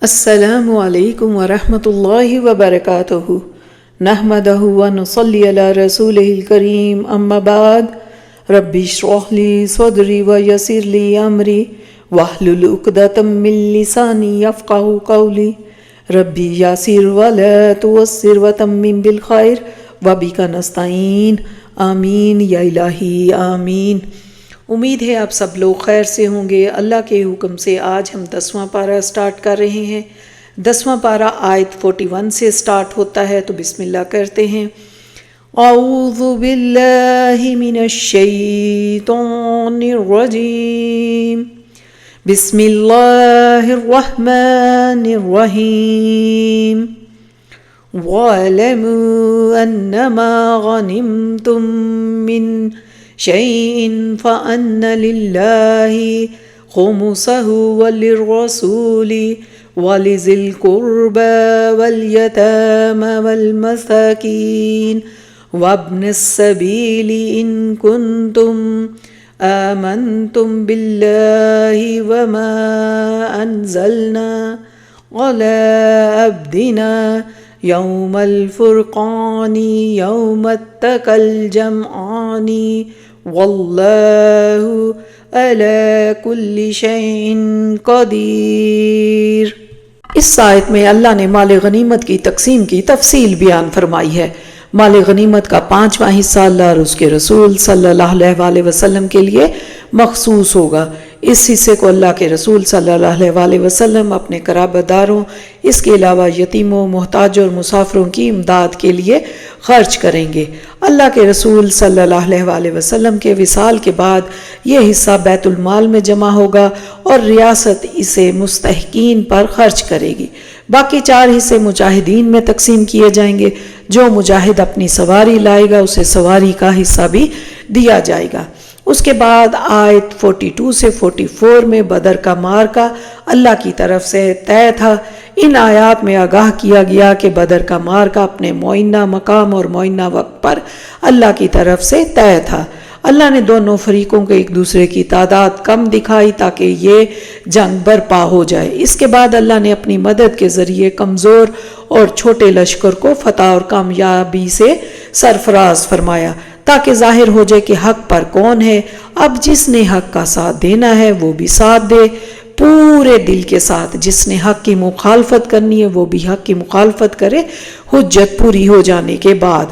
السلام علیکم ورحمۃ اللہ وبرکاتہ نحمدہ ونصلی علی رسولہ الکریم اما بعد رب اشرح لی صدری ویسر لی امری واحلل عقدۃ من لسانی یفقہوا قولی ربی یسر ولا تعسر وتمم بالخیر وبک نستعین آمین یا الہی آمین۔ امید ہے آپ سب لوگ خیر سے ہوں گے۔ اللہ کے حکم سے آج ہم 10واں پارہ سٹارٹ کر رہے ہیں۔ 10واں پارہ آیت 41 سے سٹارٹ ہوتا ہے، تو بسم اللہ کرتے ہیں۔ اعوذ باللہ من الشیطان الرجیم، بسم اللہ الرحمن الرحیم۔ وَاعْلَمُوا أَنَّمَا غَنِمْتُم مِّن شَيْءٍ فَأَنَّ لِلَّهِ خُمُسَهُ وَلِلرَّسُولِ وَلِذِي الْقُرْبَى وَالْيَتَامَى وَالْمَسَاكِينِ وَابْنِ السَّبِيلِ إِن كُنتُمْ آمنتم بالله وما أنزلنا على عبدنا يوم الفرقان يوم التقى الجمعان والله على كل شيء قدير۔ اس آیت میں اللہ نے مال غنیمت کی تقسیم کی تفصیل بیان فرمائی ہے۔ مال غنیمت کا 5واں حصہ اللہ اور اس کے رسول صلی اللہ علیہ وسلم کے لیے مخصوص ہوگا۔ اس حصے کو اللہ کے رسول صلی اللہ علیہ وسلم اپنے قرابت داروں، اس کے علاوہ یتیموں، محتاجوں اور مسافروں کی امداد کے لیے خرچ کریں گے۔ اللہ کے رسول صلی اللہ علیہ وسلم کے وصال کے بعد یہ حصہ بیت المال میں جمع ہوگا اور ریاست اسے مستحقین پر خرچ کرے گی۔ باقی 4 حصے مجاہدین میں تقسیم کیے جائیں گے۔ جو مجاہد اپنی سواری لائے گا اسے سواری کا حصہ بھی دیا جائے گا۔ اس کے بعد آیت 42 سے 44 میں بدر کا معرکہ اللہ کی طرف سے طے تھا۔ ان آیات میں آگاہ کیا گیا کہ بدر کا معرکہ اپنے معینہ مقام اور معینہ وقت پر اللہ کی طرف سے طے تھا۔ اللہ نے دونوں فریقوں کو ایک دوسرے کی تعداد کم دکھائی تاکہ یہ جنگ برپا ہو جائے۔ اس کے بعد اللہ نے اپنی مدد کے ذریعے کمزور اور چھوٹے لشکر کو فتح اور کامیابی سے سرفراز فرمایا تاکہ ظاہر ہو جائے کہ حق پر کون ہے۔ اب جس نے حق کا ساتھ دینا ہے وہ بھی ساتھ دے پورے دل کے ساتھ، جس نے حق کی مخالفت کرنی ہے وہ بھی حق کی مخالفت کرے حجت پوری ہو جانے کے بعد۔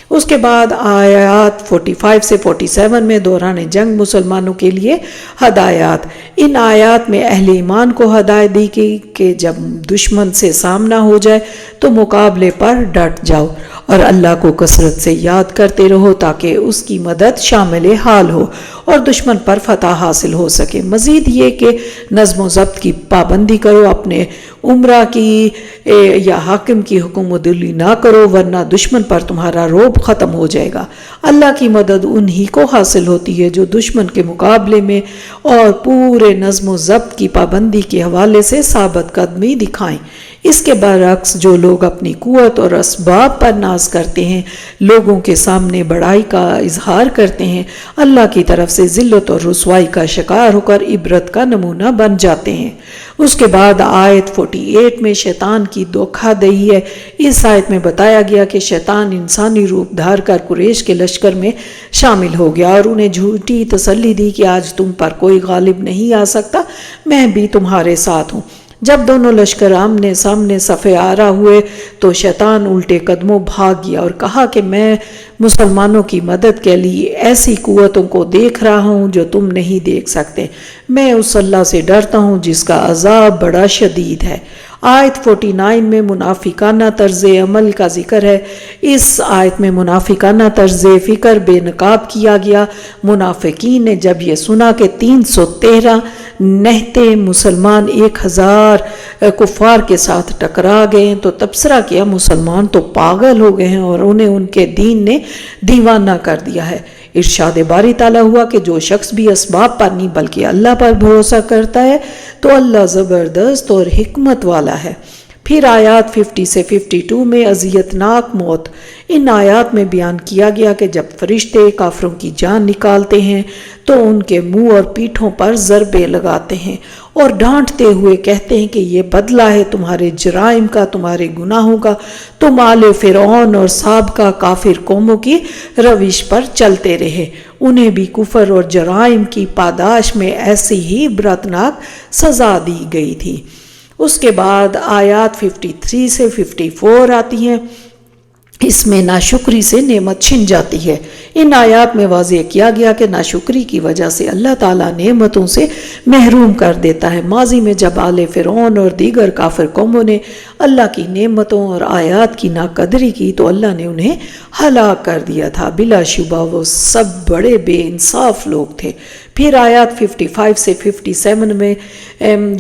اس کے بعد آیات 45 سے 47 میں دوران جنگ مسلمانوں کے لیے ہدایات۔ ان آیات میں اہل ایمان کو ہدایت دی گئی کہ جب دشمن سے سامنا ہو جائے تو مقابلے پر ڈٹ جاؤ اور اللہ کو کثرت سے یاد کرتے رہو تاکہ اس کی مدد شامل حال ہو اور دشمن پر فتح حاصل ہو سکے۔ مزید یہ کہ نظم و ضبط کی پابندی کرو، اپنے عمرہ کی یا حاکم کی حکم دلی نہ کرو ورنہ دشمن پر تمہارا رعب ختم ہو جائے گا۔ اللہ کی مدد انہی کو حاصل ہوتی ہے جو دشمن کے مقابلے میں اور پورے نظم و ضبط کی پابندی کے حوالے سے ثابت قدمی دکھائیں۔ اس کے برعکس جو لوگ اپنی قوت اور اسباب پر ناز کرتے ہیں، لوگوں کے سامنے بڑائی کا اظہار کرتے ہیں، اللہ کی طرف سے ذلت اور رسوائی کا شکار ہو کر عبرت کا نمونہ بن جاتے ہیں۔ اس کے بعد آیت 48 میں شیطان کی دھوکہ دہی ہے۔ اس آیت میں بتایا گیا کہ شیطان انسانی روپ دھار کر قریش کے لشکر میں شامل ہو گیا اور انہیں جھوٹی تسلی دی کہ آج تم پر کوئی غالب نہیں آ سکتا، میں بھی تمہارے ساتھ ہوں۔ جب دونوں لشکر آمنے سامنے صفے آرا ہوئے تو شیطان الٹے قدموں بھاگ گیا اور کہا کہ میں مسلمانوں کی مدد کے لیے ایسی قوتوں کو دیکھ رہا ہوں جو تم نہیں دیکھ سکتے۔ میں اس اللہ سے ڈرتا ہوں جس کا عذاب بڑا شدید ہے۔ آیت 49 میں منافقانہ طرز عمل کا ذکر ہے۔ اس آیت میں منافقانہ طرز فکر بے نقاب کیا گیا۔ منافقین نے جب یہ سنا کہ 313 نہتے مسلمان 1000 کفار کے ساتھ ٹکرا گئے ہیں تو تبصرہ کیا مسلمان تو پاگل ہو گئے ہیں اور انہیں ان کے دین نے دیوانہ کر دیا ہے۔ ارشاد باری تعالیٰ ہوا کہ جو شخص بھی اسباب پر نہیں بلکہ اللہ پر بھروسہ کرتا ہے تو اللہ زبردست اور حکمت والا ہے۔ پھر آیات 50 سے 52 میں اذیتناک موت۔ ان آیات میں بیان کیا گیا کہ جب فرشتے کافروں کی جان نکالتے ہیں تو ان کے منہ اور پیٹھوں پر ضربے لگاتے ہیں اور ڈانٹتے ہوئے کہتے ہیں کہ یہ بدلہ ہے تمہارے جرائم کا، تمہارے گناہوں کا، تم آل فرعون اور سابقہ کافر قوموں کی روش پر چلتے رہے، انہیں بھی کفر اور جرائم کی پاداش میں ایسی ہی عبرتناک سزا دی گئی تھی۔ اس کے بعد آیات 53 سے 54 آتی ہیں، اس میں ناشکری سے نعمت چھن جاتی ہے۔ ان آیات میں واضح کیا گیا کہ ناشکری کی وجہ سے اللہ تعالیٰ نعمتوں سے محروم کر دیتا ہے۔ ماضی میں جب آل فرعون اور دیگر کافر قوموں نے اللہ کی نعمتوں اور آیات کی ناقدری کی تو اللہ نے انہیں ہلاک کر دیا تھا۔ بلا شبہ وہ سب بڑے بے انصاف لوگ تھے۔ پھر آیات 55 سے 57 میں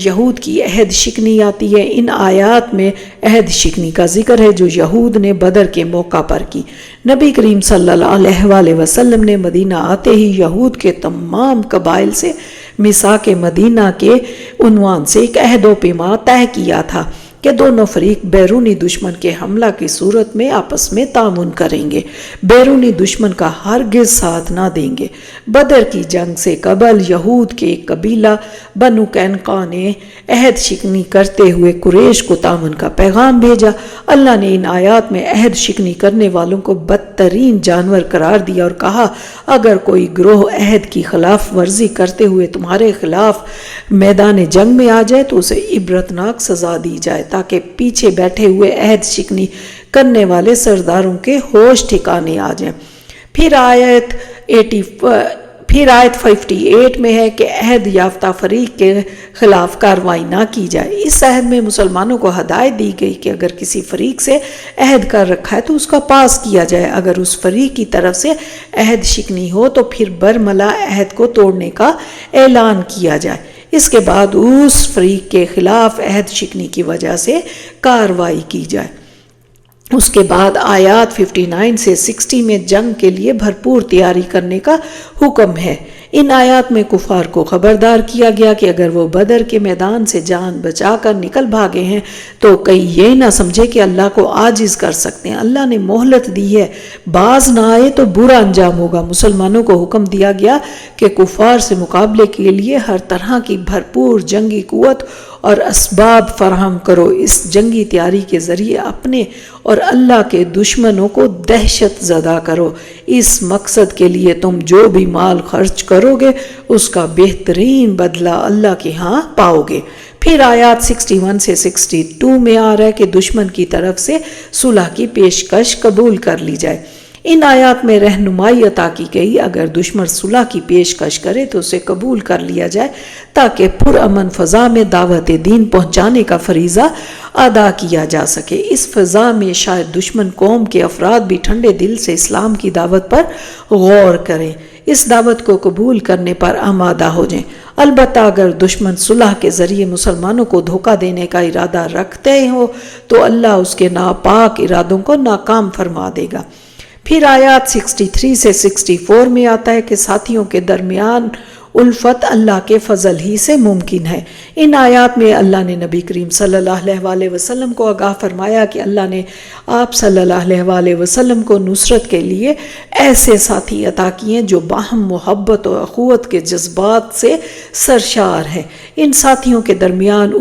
یہود کی عہد شکنی آتی ہے۔ ان آیات میں عہد شکنی کا ذکر ہے جو یہود نے بدر کے موقع پر کی۔ نبی کریم صلی اللہ علیہ وسلم نے مدینہ آتے ہی یہود کے تمام قبائل سے میثاق مدینہ کے عنوان سے ایک عہد و پیمان طے کیا تھا کہ دونوں فریق بیرونی دشمن کے حملہ کی صورت میں آپس میں تعاون کریں گے، بیرونی دشمن کا ہرگز ساتھ نہ دیں گے۔ بدر کی جنگ سے قبل یہود کے ایک قبیلہ بنو قینقاع نے عہد شکنی کرتے ہوئے قریش کو تعاون کا پیغام بھیجا۔ اللہ نے ان آیات میں عہد شکنی کرنے والوں کو بدترین جانور قرار دیا اور کہا اگر کوئی گروہ عہد کی خلاف ورزی کرتے ہوئے تمہارے خلاف میدان جنگ میں آ جائے تو اسے عبرتناک سزا دی جائے تاکہ پیچھے بیٹھے ہوئے عہد شکنی کرنے والے سرداروں کے ہوش ٹھکانے آ جائیں۔ پھر آیت 58 میں ہے کہ عہد یافتہ فریق کے خلاف کارروائی نہ کی جائے۔ اس عہد میں مسلمانوں کو ہدایت دی گئی کہ اگر کسی فریق سے عہد کر رکھا ہے تو اس کا پاس کیا جائے، اگر اس فریق کی طرف سے عہد شکنی ہو تو پھر برملا عہد کو توڑنے کا اعلان کیا جائے، اس کے بعد اس فریق کے خلاف عہد شکنی کی وجہ سے کارروائی کی جائے۔ اس کے بعد آیات 59 سے 60 میں جنگ کے لیے بھرپور تیاری کرنے کا حکم ہے۔ ان آیات میں کفار کو خبردار کیا گیا کہ اگر وہ بدر کے میدان سے جان بچا کر نکل بھاگے ہیں تو کہیں یہ نہ سمجھے کہ اللہ کو عاجز کر سکتے ہیں۔ اللہ نے مہلت دی ہے، باز نہ آئے تو برا انجام ہوگا۔ مسلمانوں کو حکم دیا گیا کہ کفار سے مقابلے کے لیے ہر طرح کی بھرپور جنگی قوت اور اسباب فراہم کرو۔ اس جنگی تیاری کے ذریعے اپنے اور اللہ کے دشمنوں کو دہشت زدہ کرو۔ اس مقصد کے لیے تم جو بھی مال خرچ کرو گے اس کا بہترین بدلہ اللہ کے ہاں پاؤ گے۔ پھر آیات 61 سے 62 میں آ رہا ہے کہ دشمن کی طرف سے صلح کی پیشکش قبول کر لی جائے۔ ان آیات میں رہنمائی عطا کی گئی، اگر دشمن صلح کی پیشکش کرے تو اسے قبول کر لیا جائے تاکہ پرامن فضا میں دعوت دین پہنچانے کا فریضہ ادا کیا جا سکے۔ اس فضا میں شاید دشمن قوم کے افراد بھی ٹھنڈے دل سے اسلام کی دعوت پر غور کریں، اس دعوت کو قبول کرنے پر آمادہ ہو جائیں۔ البتہ اگر دشمن صلح کے ذریعے مسلمانوں کو دھوکہ دینے کا ارادہ رکھتے ہو تو اللہ اس کے ناپاک ارادوں کو ناکام فرما دے گا۔ پھر آیات 63 سے 64 میں آتا ہے کہ ساتھیوں کے درمیان الفت اللہ کے فضل ہی سے ممکن ہے۔ ان آیات میں اللہ نے نبی کریم صلی اللہ علیہ وسلم کو آگاہ فرمایا کہ اللہ نے آپ صلی اللہ علیہ وسلم کو نصرت کے لیے ایسے ساتھی عطا کیے جو باہم محبت اور اخوت کے جذبات سے سرشار ہیں۔ ان ساتھیوں کے درمیان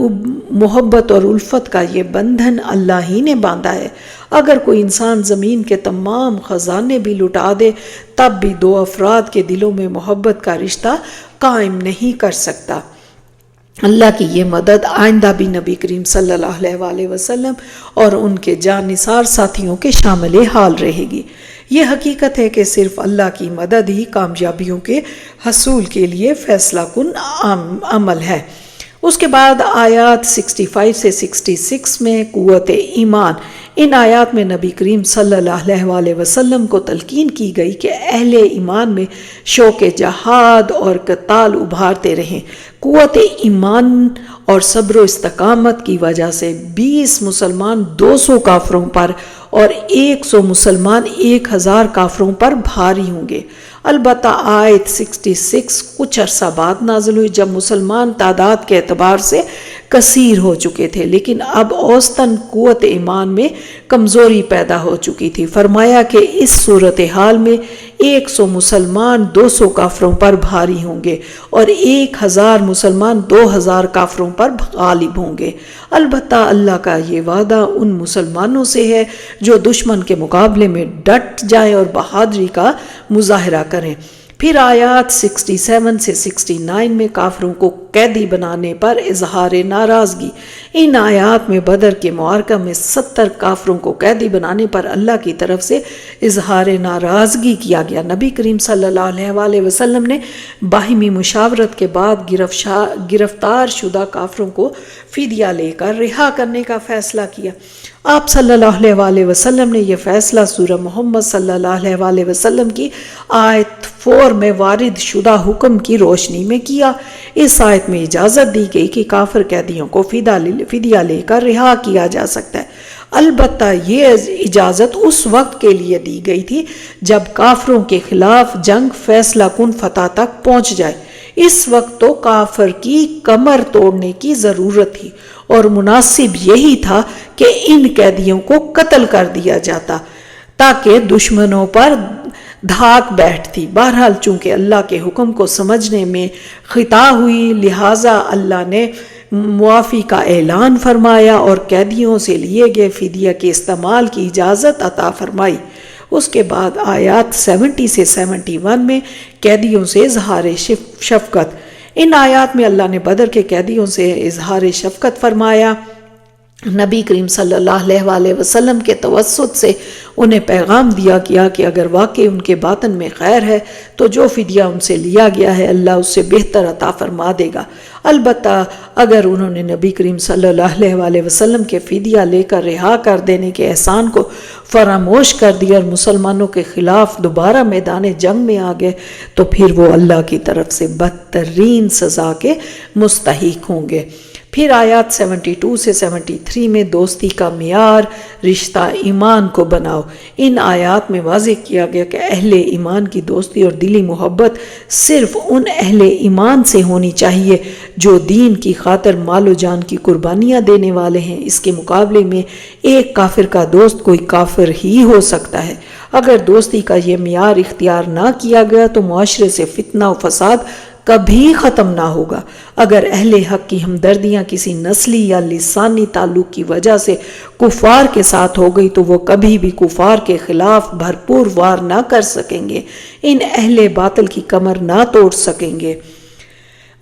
محبت اور الفت کا یہ بندھن اللہ ہی نے باندھا ہے۔ اگر کوئی انسان زمین کے تمام خزانے بھی لٹا دے تب بھی دو افراد کے دلوں میں محبت کا رشتہ قائم نہیں کر سکتا۔ اللہ کی یہ مدد آئندہ بھی نبی کریم صلی اللہ علیہ وسلم اور ان کے جانثار ساتھیوں کے شامل حال رہے گی۔ یہ حقیقت ہے کہ صرف اللہ کی مدد ہی کامیابیوں کے حصول کے لیے فیصلہ کن عمل ہے۔ اس کے بعد آیات 65 سے 66 میں قوت ایمان۔ ان آیات میں نبی کریم صلی اللہ علیہ وسلم کو تلقین کی گئی کہ اہل ایمان میں شوق جہاد اور قتال ابھارتے رہیں۔ قوت ایمان اور صبر و استقامت کی وجہ سے 20 مسلمان 200 کافروں پر اور 100 مسلمان 1000 کافروں پر بھاری ہوں گے۔ البتہ آیت 66 کچھ عرصہ بعد نازل ہوئی جب مسلمان تعداد کے اعتبار سے کثیر ہو چکے تھے، لیکن اب اوسطاً قوت ایمان میں کمزوری پیدا ہو چکی تھی۔ فرمایا کہ اس صورتحال میں 100 مسلمان 200 کافروں پر بھاری ہوں گے اور 1000 مسلمان 2000 کافروں پر غالب ہوں گے۔ البتہ اللہ کا یہ وعدہ ان مسلمانوں سے ہے جو دشمن کے مقابلے میں ڈٹ جائیں اور بہادری کا مظاہرہ کریں۔ پھر آیات 67 سے 69 میں کافروں کو قیدی بنانے پر اظہار ناراضگی۔ ان آیات میں بدر کے معرکہ میں 70 کافروں کو قیدی بنانے پر اللہ کی طرف سے اظہار ناراضگی کیا گیا۔ نبی کریم صلی اللہ علیہ وسلم نے باہمی مشاورت کے بعد گرفتار شدہ کافروں کو فدیہ لے کر رہا کرنے کا فیصلہ کیا۔ آپ صلی اللہ علیہ وسلم نے یہ فیصلہ سورہ محمد صلی اللہ علیہ وسلم کی آیت 4 میں وارد شدہ حکم کی روشنی میں کیا۔ اس آیت میں اجازت دی گئی کہ کافر قیدیوں کو فدیہ لے کر رہا کیا جا سکتا ہے۔ البتہ یہ اجازت اس وقت کے لیے دی گئی تھی جب کافروں کے خلاف جنگ فیصلہ کن فتح تک پہنچ جائے۔ اس وقت تو کافر کی کمر توڑنے کی ضرورت تھی اور مناسب یہی تھا کہ ان قیدیوں کو قتل کر دیا جاتا تاکہ دشمنوں پر دھاک بیٹھتی۔ بہرحال چونکہ اللہ کے حکم کو سمجھنے میں خطا ہوئی، لہٰذا اللہ نے معافی کا اعلان فرمایا اور قیدیوں سے لیے گئے فدیہ کے استعمال کی اجازت عطا فرمائی۔ اس کے بعد آیات 70 سے 71 میں قیدیوں سے اظہار شفقت۔ ان آیات میں اللہ نے بدر کے قیدیوں سے اظہار شفقت فرمایا۔ نبی کریم صلی اللہ علیہ وسلم کے توسط سے انہیں پیغام دیا گیا کہ اگر واقعی ان کے باطن میں خیر ہے تو جو فدیہ ان سے لیا گیا ہے اللہ اس سے بہتر عطا فرما دے گا۔ البتہ اگر انہوں نے نبی کریم صلی اللہ علیہ وسلم کے فدیہ لے کر رہا کر دینے کے احسان کو فراموش کر دیا اور مسلمانوں کے خلاف دوبارہ میدان جنگ میں آ گئے تو پھر وہ اللہ کی طرف سے بدترین سزا کے مستحق ہوں گے۔ پھر آیات 72 سے 73 میں دوستی کا معیار رشتہ ایمان کو بناؤ۔ ان آیات میں واضح کیا گیا کہ اہل ایمان کی دوستی اور دلی محبت صرف ان اہل ایمان سے ہونی چاہیے جو دین کی خاطر مال و جان کی قربانیاں دینے والے ہیں۔ اس کے مقابلے میں ایک کافر کا دوست کوئی کافر ہی ہو سکتا ہے۔ اگر دوستی کا یہ معیار اختیار نہ کیا گیا تو معاشرے سے فتنہ و فساد کبھی ختم نہ ہوگا۔ اگر اہل حق کی ہمدردیاں کسی نسلی یا لسانی تعلق کی وجہ سے کفار کے ساتھ ہو گئی تو وہ کبھی بھی کفار کے خلاف بھرپور وار نہ کر سکیں گے، ان اہل باطل کی کمر نہ توڑ سکیں گے۔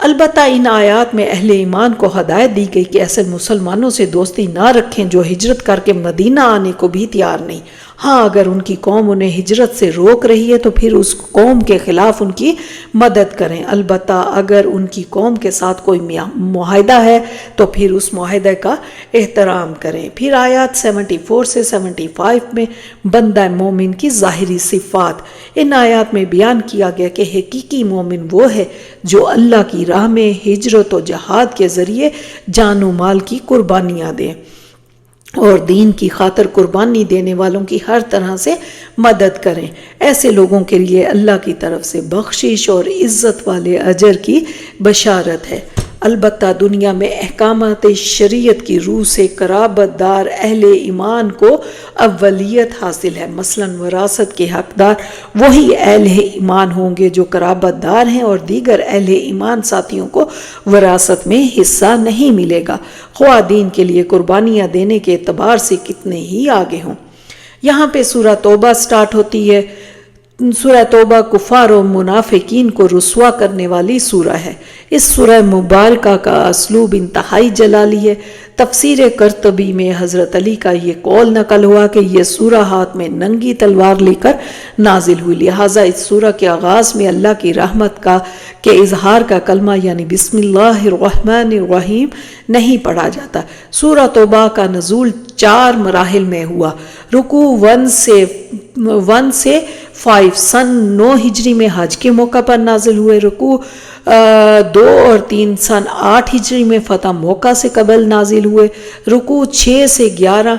البتہ ان آیات میں اہل ایمان کو ہدایت دی گئی کہ ایسے مسلمانوں سے دوستی نہ رکھیں جو ہجرت کر کے مدینہ آنے کو بھی تیار نہیں۔ ہاں اگر ان کی قوم انہیں ہجرت سے روک رہی ہے تو پھر اس قوم کے خلاف ان کی مدد کریں۔ البتہ اگر ان کی قوم کے ساتھ کوئی معاہدہ ہے تو پھر اس معاہدے کا احترام کریں۔ پھر آیات 74 سے 75 میں بندہ مومن کی ظاہری صفات۔ ان آیات میں بیان کیا گیا کہ حقیقی مومن وہ ہے جو اللہ کی راہ میں ہجرت و جہاد کے ذریعے جان و مال کی قربانیاں دیں اور دین کی خاطر قربانی دینے والوں کی ہر طرح سے مدد کریں۔ ایسے لوگوں کے لیے اللہ کی طرف سے بخشش اور عزت والے اجر کی بشارت ہے۔ البتہ دنیا میں احکامات شریعت کی روح سے قرابت دار اہل ایمان کو اولیت حاصل ہے۔ مثلا وراثت کے حقدار وہی اہل ایمان ہوں گے جو قرابت دار ہیں اور دیگر اہل ایمان ساتھیوں کو وراثت میں حصہ نہیں ملے گا، خواہ دین کے لیے قربانیاں دینے کے اعتبار سے کتنے ہی آگے ہوں۔ یہاں پہ سورہ توبہ سٹارٹ ہوتی ہے۔ سورہ توبہ کفار و منافقین کو رسوا کرنے والی سورہ ہے۔ اس سورہ مبارکہ کا اسلوب انتہائی جلالی ہے۔ تفسیر قرطبی میں حضرت علی کا یہ قول نقل ہوا کہ یہ سورہ ہاتھ میں ننگی تلوار لے کر نازل ہوئی، لہٰذا اس سورہ کے آغاز میں اللہ کی رحمت کے اظہار کا کلمہ یعنی بسم اللہ الرحمن الرحیم نہیں پڑھا جاتا۔ سورہ توبہ کا نزول 4 مراحل میں ہوا۔ رکوع 1 سے 5 سن 9 ہجری میں حج کے موقع پر نازل ہوئے۔ رکوع 2 اور 3 سن 8 ہجری میں فتح موقع سے قبل نازل ہوئے۔ رکوع 6 سے 11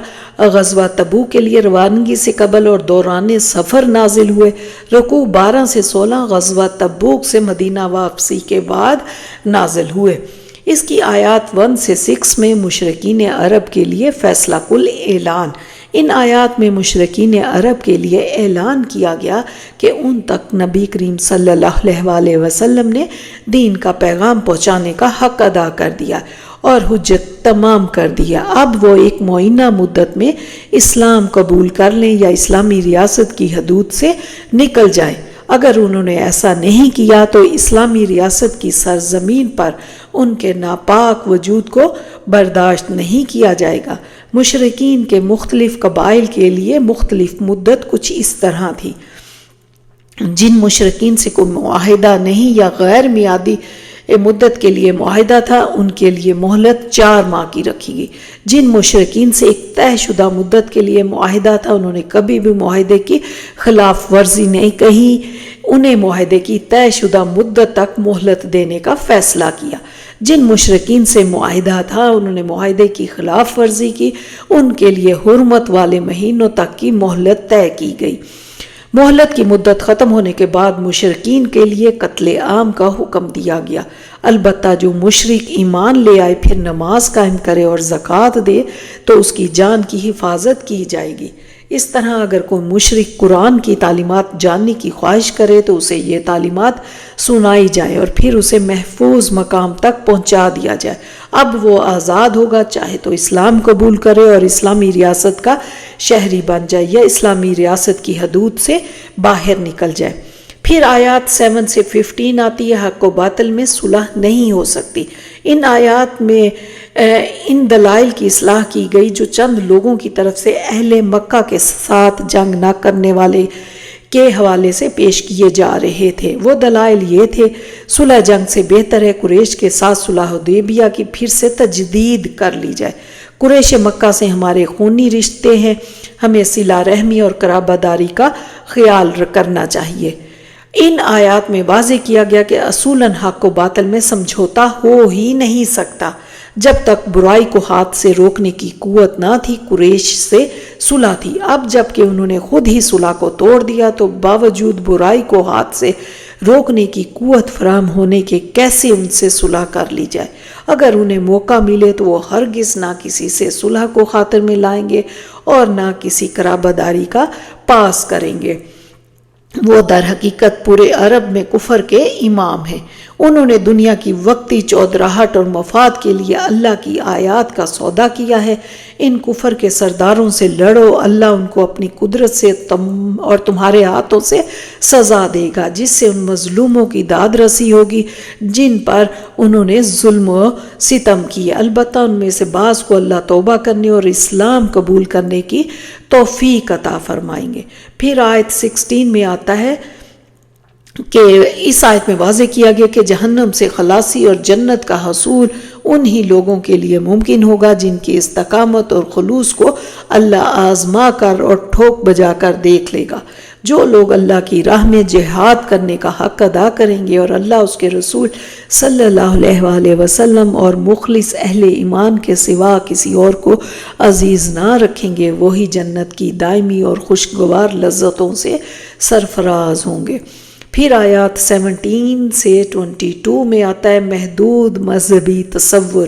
غزوہ تبوک کے لیے روانگی سے قبل اور دوران سفر نازل ہوئے۔ رکوع 12 سے 16 غزوہ تبوک سے مدینہ واپسی کے بعد نازل ہوئے۔ اس کی آیات 1 سے 6 میں مشرکین عرب کے لیے فیصلہ کل اعلان۔ ان آیات میں مشرکین عرب کے لیے اعلان کیا گیا کہ ان تک نبی کریم صلی اللہ علیہ وسلم نے دین کا پیغام پہنچانے کا حق ادا کر دیا اور حجت تمام کر دیا۔ اب وہ ایک معینہ مدت میں اسلام قبول کر لیں یا اسلامی ریاست کی حدود سے نکل جائیں۔ اگر انہوں نے ایسا نہیں کیا تو اسلامی ریاست کی سرزمین پر ان کے ناپاک وجود کو برداشت نہیں کیا جائے گا۔ مشرکین کے مختلف قبائل کے لیے مختلف مدت کچھ اس طرح تھی۔ جن مشرکین سے کوئی معاہدہ نہیں یا غیر میعادی مدت کے لیے معاہدہ تھا ان کے لیے مہلت 4 ماہ کی رکھی گئی۔ جن مشرکین سے ایک طے شدہ مدت کے لیے معاہدہ تھا انہوں نے کبھی بھی معاہدے کی خلاف ورزی نہیں کہی، انہیں معاہدے کی طے شدہ مدت تک مہلت دینے کا فیصلہ کیا۔ جن مشرکین سے معاہدہ تھا انہوں نے معاہدے کی خلاف ورزی کی، ان کے لیے حرمت والے مہینوں تک کی مہلت طے کی گئی۔ مہلت کی مدت ختم ہونے کے بعد مشرکین کے لیے قتل عام کا حکم دیا گیا، البتہ جو مشرک ایمان لے آئے پھر نماز قائم کرے اور زکوٰۃ دے تو اس کی جان کی حفاظت کی جائے گی۔ اس طرح اگر کوئی مشرک قرآن کی تعلیمات جاننے کی خواہش کرے تو اسے یہ تعلیمات سنائی جائے اور پھر اسے محفوظ مقام تک پہنچا دیا جائے۔ اب وہ آزاد ہوگا، چاہے تو اسلام قبول کرے اور اسلامی ریاست کا شہری بن جائے یا اسلامی ریاست کی حدود سے باہر نکل جائے۔ پھر آیات 7 سے 15 آتی ہے، حق و باطل میں صلح نہیں ہو سکتی۔ ان آیات میں ان دلائل کی اصلاح کی گئی جو چند لوگوں کی طرف سے اہل مکہ کے ساتھ جنگ نہ کرنے والے کے حوالے سے پیش کیے جا رہے تھے۔ وہ دلائل یہ تھے، صلح جنگ سے بہتر ہے قریش کے ساتھ صلح حدیبیہ کی پھر سے تجدید کر لی جائے۔ قریش مکہ سے ہمارے خونی رشتے ہیں، ہمیں صلہ رحمی اور قرابہ داری کا خیال کرنا چاہیے۔ ان آیات میں واضح کیا گیا کہ اصولاً حق و باطل میں سمجھوتا ہو ہی نہیں سکتا جب تک برائی کو ہاتھ سے روکنے کی قوت نہ تھی۔ قریش سے صلح تھی، اب جب کہ انہوں نے خود ہی صلح کو توڑ دیا تو باوجود برائی کو ہاتھ سے روکنے کی قوت فراہم ہونے کے کیسے ان سے صلح کر لی جائے؟ اگر انہیں موقع ملے تو وہ ہرگز نہ کسی سے صلح کو خاطر میں لائیں گے اور نہ کسی قرابہ داری کا پاس کریں گے۔ وہ در حقیقت پورے عرب میں کفر کے امام ہیں۔ انہوں نے دنیا کی وقتی چودراہٹ اور مفاد کے لیے اللہ کی آیات کا سودا کیا ہے۔ ان کفر کے سرداروں سے لڑو، اللہ ان کو اپنی قدرت سے اور تمہارے ہاتھوں سے سزا دے گا، جس سے ان مظلوموں کی داد رسی ہوگی جن پر انہوں نے ظلم و ستم کیے۔ البتہ ان میں سے بعض کو اللہ توبہ کرنے اور اسلام قبول کرنے کی توفیق عطا فرمائیں گے۔ پھر آیت 16 میں آتا ہے کہ اس آیت میں واضح کیا گیا کہ جہنم سے خلاصی اور جنت کا حصول انہی لوگوں کے لیے ممکن ہوگا جن کی استقامت اور خلوص کو اللہ آزما کر اور ٹھوک بجا کر دیکھ لے گا۔ جو لوگ اللہ کی راہ میں جہاد کرنے کا حق ادا کریں گے اور اللہ اس کے رسول صلی اللہ علیہ وآلہ وسلم اور مخلص اہل ایمان کے سوا کسی اور کو عزیز نہ رکھیں گے، وہی جنت کی دائمی اور خوشگوار لذتوں سے سرفراز ہوں گے۔ پھر آیات 17 سے 22 میں آتا ہے محدود مذہبی تصور۔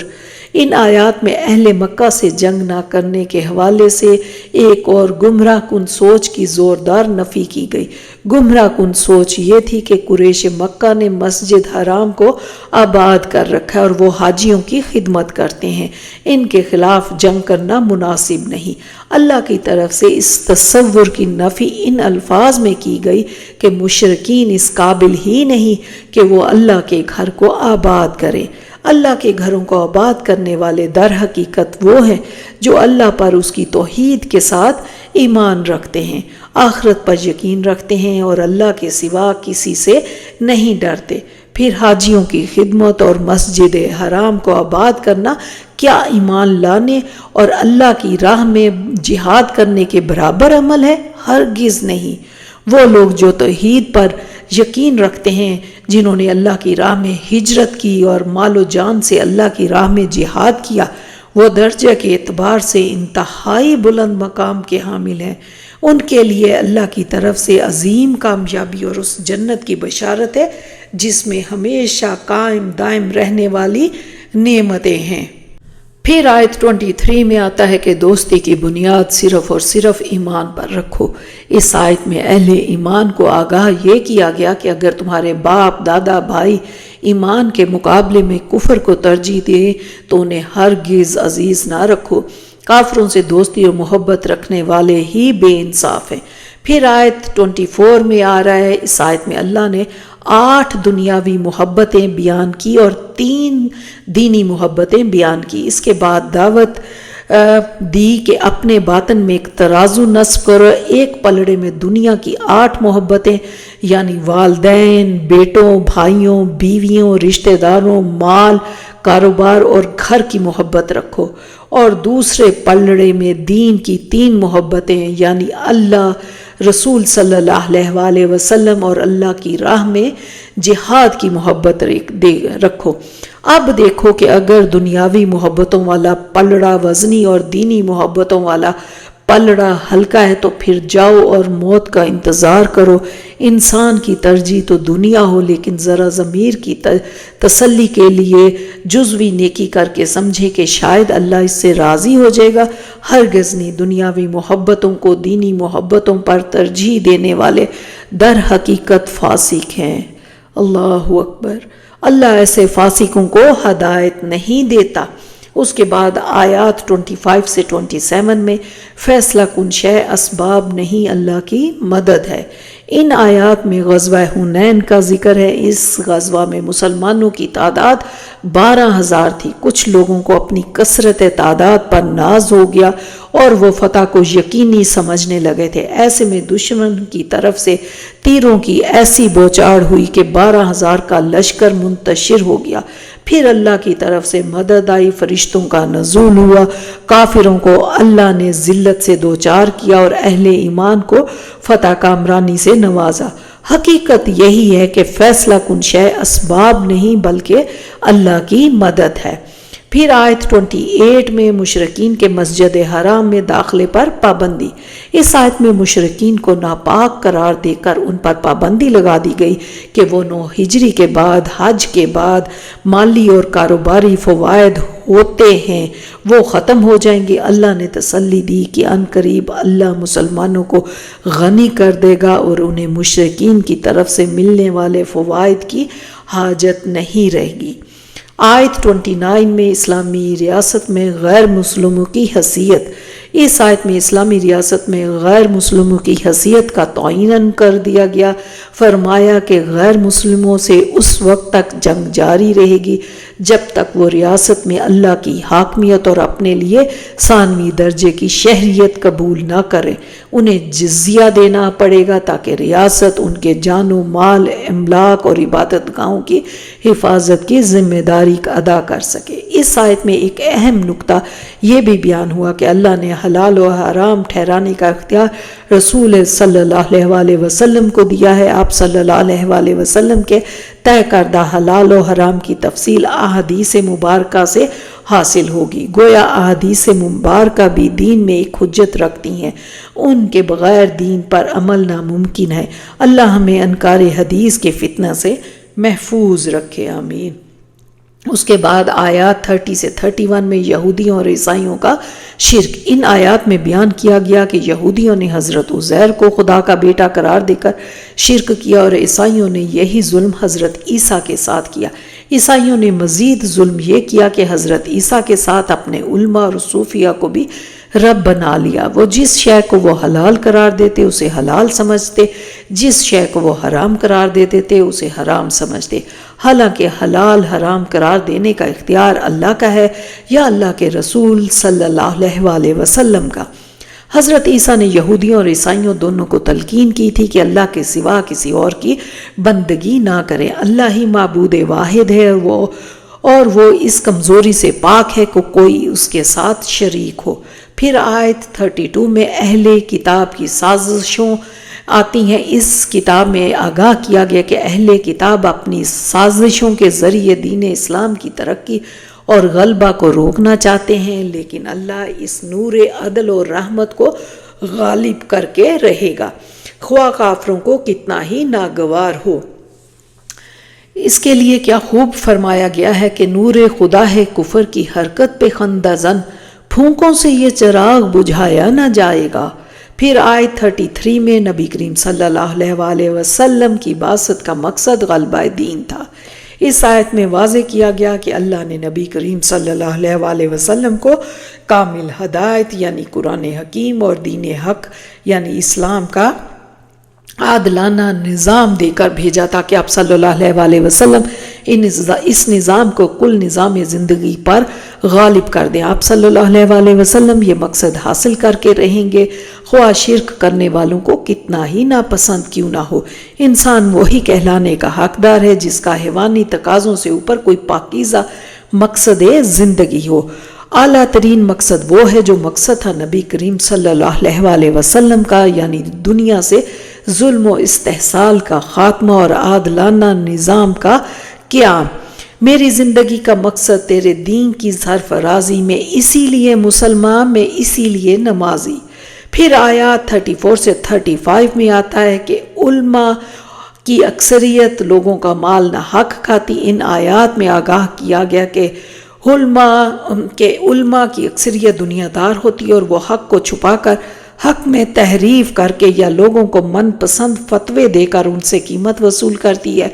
ان آیات میں اہل مکہ سے جنگ نہ کرنے کے حوالے سے ایک اور گمراہ کن سوچ کی زوردار نفی کی گئی۔ گمراہ کن سوچ یہ تھی کہ قریش مکہ نے مسجد حرام کو آباد کر رکھا ہے اور وہ حاجیوں کی خدمت کرتے ہیں، ان کے خلاف جنگ کرنا مناسب نہیں۔ اللہ کی طرف سے اس تصور کی نفی ان الفاظ میں کی گئی کہ مشرکین اس قابل ہی نہیں کہ وہ اللہ کے گھر کو آباد کریں۔ اللہ کے گھروں کو آباد کرنے والے در حقیقت وہ ہیں جو اللہ پر اس کی توحید کے ساتھ ایمان رکھتے ہیں، آخرت پر یقین رکھتے ہیں اور اللہ کے سوا کسی سے نہیں ڈرتے۔ پھر حاجیوں کی خدمت اور مسجد حرام کو آباد کرنا کیا ایمان لانے اور اللہ کی راہ میں جہاد کرنے کے برابر عمل ہے؟ ہرگز نہیں۔ وہ لوگ جو توحید پر یقین رکھتے ہیں، جنہوں نے اللہ کی راہ میں ہجرت کی اور مال و جان سے اللہ کی راہ میں جہاد کیا، وہ درجہ کے اعتبار سے انتہائی بلند مقام کے حامل ہیں۔ ان کے لیے اللہ کی طرف سے عظیم کامیابی اور اس جنت کی بشارت ہے جس میں ہمیشہ قائم دائم رہنے والی نعمتیں ہیں۔ پھر آیت 23 میں آتا ہے کہ دوستی کی بنیاد صرف اور صرف ایمان پر رکھو۔ اس آیت میں اہل ایمان کو آگاہ یہ کیا گیا کہ اگر تمہارے باپ، دادا، بھائی ایمان کے مقابلے میں کفر کو ترجیح دیں تو انہیں ہرگز عزیز نہ رکھو۔ کافروں سے دوستی اور محبت رکھنے والے ہی بے انصاف ہیں۔ پھر آیت 24 میں آ رہا ہے، اس آیت میں اللہ نے 8 دنیاوی محبتیں بیان کی اور 3 دینی محبتیں بیان کی۔ اس کے بعد دعوت دی کہ اپنے باطن میں ایک ترازو نصب کرو، ایک پلڑے میں دنیا کی 8 محبتیں یعنی والدین، بیٹوں، بھائیوں، بیویوں، رشتہ داروں، مال، کاروبار اور گھر کی محبت رکھو، اور دوسرے پلڑے میں دین کی 3 محبتیں یعنی اللہ، رسول صلی اللہ علیہ وآلہ وسلم اور اللہ کی راہ میں جہاد کی محبت رکھو۔ اب دیکھو کہ اگر دنیاوی محبتوں والا پلڑا وزنی اور دینی محبتوں والا پلڑا ہلکا ہے تو پھر جاؤ اور موت کا انتظار کرو۔ انسان کی ترجیح تو دنیا ہو، لیکن ذرا ضمیر کی تسلی کے لیے جزوی نیکی کر کے سمجھے کہ شاید اللہ اس سے راضی ہو جائے گا۔ ہرگز نہیں، دنیاوی محبتوں کو دینی محبتوں پر ترجیح دینے والے در حقیقت فاسق ہیں۔ اللہ اکبر! اللہ ایسے فاسقوں کو ہدایت نہیں دیتا۔ اس کے بعد آیات 25 سے 27 میں فیصلہ کن شے اسباب نہیں، اللہ کی مدد ہے۔ ان آیات میں غزوہ حنین کا ذکر ہے۔ اس غزوہ میں مسلمانوں کی تعداد 12,000 تھی۔ کچھ لوگوں کو اپنی کثرت تعداد پر ناز ہو گیا اور وہ فتح کو یقینی سمجھنے لگے تھے۔ ایسے میں دشمن کی طرف سے تیروں کی ایسی بوچھاڑ ہوئی کہ 12,000 کا لشکر منتشر ہو گیا۔ پھر اللہ کی طرف سے مدد آئی، فرشتوں کا نزول ہوا، کافروں کو اللہ نے ذلت سے دوچار کیا اور اہل ایمان کو فتح کامرانی سے نوازا۔ حقیقت یہی ہے کہ فیصلہ کن شے اسباب نہیں بلکہ اللہ کی مدد ہے۔ پھر آیت 28 میں مشرکین کے مسجد حرام میں داخلے پر پابندی۔ اس آیت میں مشرکین کو ناپاک قرار دے کر ان پر پابندی لگا دی گئی کہ وہ 9 ہجری کے بعد حج کے بعد مالی اور کاروباری فوائد ہوتے ہیں وہ ختم ہو جائیں گے۔ اللہ نے تسلی دی کہ ان قریب اللہ مسلمانوں کو غنی کر دے گا اور انہیں مشرکین کی طرف سے ملنے والے فوائد کی حاجت نہیں رہے گی۔ آیت 29 میں اسلامی ریاست میں غیر مسلموں کی حیثیت۔ اس آیت میں اسلامی ریاست میں غیر مسلموں کی حیثیت کا تعین کر دیا گیا۔ فرمایا کہ غیر مسلموں سے اس وقت تک جنگ جاری رہے گی جب تک وہ ریاست میں اللہ کی حاکمیت اور اپنے لیے ثانوی درجے کی شہریت قبول نہ کریں۔ انہیں جزیہ دینا پڑے گا تاکہ ریاست ان کے جان و مال، املاک اور عبادت گاہوں کی حفاظت کی ذمہ داری ادا کر سکے۔ اس آیت میں ایک اہم نکتہ یہ بھی بیان ہوا کہ اللہ نے حلال و حرام ٹھہرانے کا اختیار رسول صلی اللہ علیہ وآلہ وسلم کو دیا ہے۔ آپ صلی اللہ علیہ وآلہ وسلم کے طے کردہ حلال و حرام کی تفصیل احادیث مبارکہ سے حاصل ہوگی۔ گویا احادیث مبارکہ بھی دین میں ایک حجت رکھتی ہیں، ان کے بغیر دین پر عمل ناممکن ہے۔ اللہ ہمیں انکار حدیث کے فتنہ سے محفوظ رکھے، آمین۔ اس کے بعد آیات 30 سے 31 میں یہودیوں اور عیسائیوں کا شرک۔ ان آیات میں بیان کیا گیا کہ یہودیوں نے حضرت عزیر کو خدا کا بیٹا قرار دے کر شرک کیا اور عیسائیوں نے یہی ظلم حضرت عیسیٰ کے ساتھ کیا۔ عیسائیوں نے مزید ظلم یہ کیا کہ حضرت عیسیٰ کے ساتھ اپنے علماء اور صوفیہ کو بھی رب بنا لیا۔ وہ جس شے کو وہ حلال قرار دیتے اسے حلال سمجھتے، جس شے کو وہ حرام قرار دیتے تھے اسے حرام سمجھتے، حالانکہ حلال حرام قرار دینے کا اختیار اللہ کا ہے یا اللہ کے رسول صلی اللہ علیہ وآلہ وسلم کا۔ حضرت عیسیٰ نے یہودیوں اور عیسائیوں دونوں کو تلقین کی تھی کہ اللہ کے سوا کسی اور کی بندگی نہ کریں۔ اللہ ہی معبود واحد ہے اور وہ اس کمزوری سے پاک ہے کہ کوئی اس کے ساتھ شریک ہو۔ پھر آیت 32 میں اہل کتاب کی سازشوں آتی ہیں۔ اس کتاب میں آگاہ کیا گیا کہ اہل کتاب اپنی سازشوں کے ذریعے دین اسلام کی ترقی اور غلبہ کو روکنا چاہتے ہیں، لیکن اللہ اس نور عدل اور رحمت کو غالب کر کے رہے گا، خواہ کافروں کو کتنا ہی ناگوار ہو۔ اس کے لیے کیا خوب فرمایا گیا ہے کہ نور خدا ہے کفر کی حرکت پہ خندہ زن، پھونکوں سے یہ چراغ بجھایا نہ جائے گا۔ پھر آیت 33 میں نبی کریم صلی اللہ علیہ وسلم کی بعثت کا مقصد غلبہ دین تھا۔ اس آیت میں واضح کیا گیا کہ اللہ نے نبی کریم صلی اللہ علیہ وسلم کو کامل ہدایت یعنی قرآن حکیم اور دین حق یعنی اسلام کا عادلانہ نظام دے کر بھیجا تھا کہ آپ صلی اللہ علیہ وسلم اس نظام کو کل نظام زندگی پر غالب کر دیں۔ آپ صلی اللہ علیہ وسلم یہ مقصد حاصل کر کے رہیں گے، خواہ شرک کرنے والوں کو کتنا ہی ناپسند کیوں نہ ہو۔ انسان وہی کہلانے کا حقدار ہے جس کا حیوانی تقاضوں سے اوپر کوئی پاکیزہ مقصد زندگی ہو۔ اعلیٰ ترین مقصد وہ ہے جو مقصد تھا نبی کریم صلی اللہ علیہ وسلم کا، یعنی دنیا سے ظلم و استحصال کا خاتمہ اور عادلانہ نظام کا قیام۔ میری زندگی کا مقصد تیرے دین کی سرفرازی میں، اسی لیے مسلمان میں، اسی لیے نمازی۔ پھر آیات 34 سے 35 میں آتا ہے کہ علماء کی اکثریت لوگوں کا مال نہ حق کھاتی۔ ان آیات میں آگاہ کیا گیا کہ علماء کی اکثریت دنیا دار ہوتی ہے اور وہ حق کو چھپا کر، حق میں تحریف کر کے یا لوگوں کو من پسند فتوے دے کر ان سے قیمت وصول کرتی ہے۔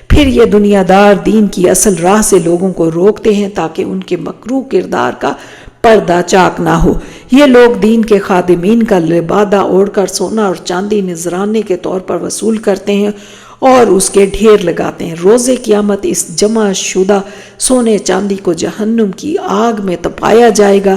پھر یہ دنیا دار دین کی اصل راہ سے لوگوں کو روکتے ہیں تاکہ ان کے مکروہ کردار کا پردہ چاک نہ ہو۔ یہ لوگ دین کے خادمین کا لبادہ اوڑھ کر سونا اور چاندی نذرانے کے طور پر وصول کرتے ہیں اور اس کے ڈھیر لگاتے ہیں۔ روز قیامت اس جمع شدہ سونے چاندی کو جہنم کی آگ میں تپایا جائے گا۔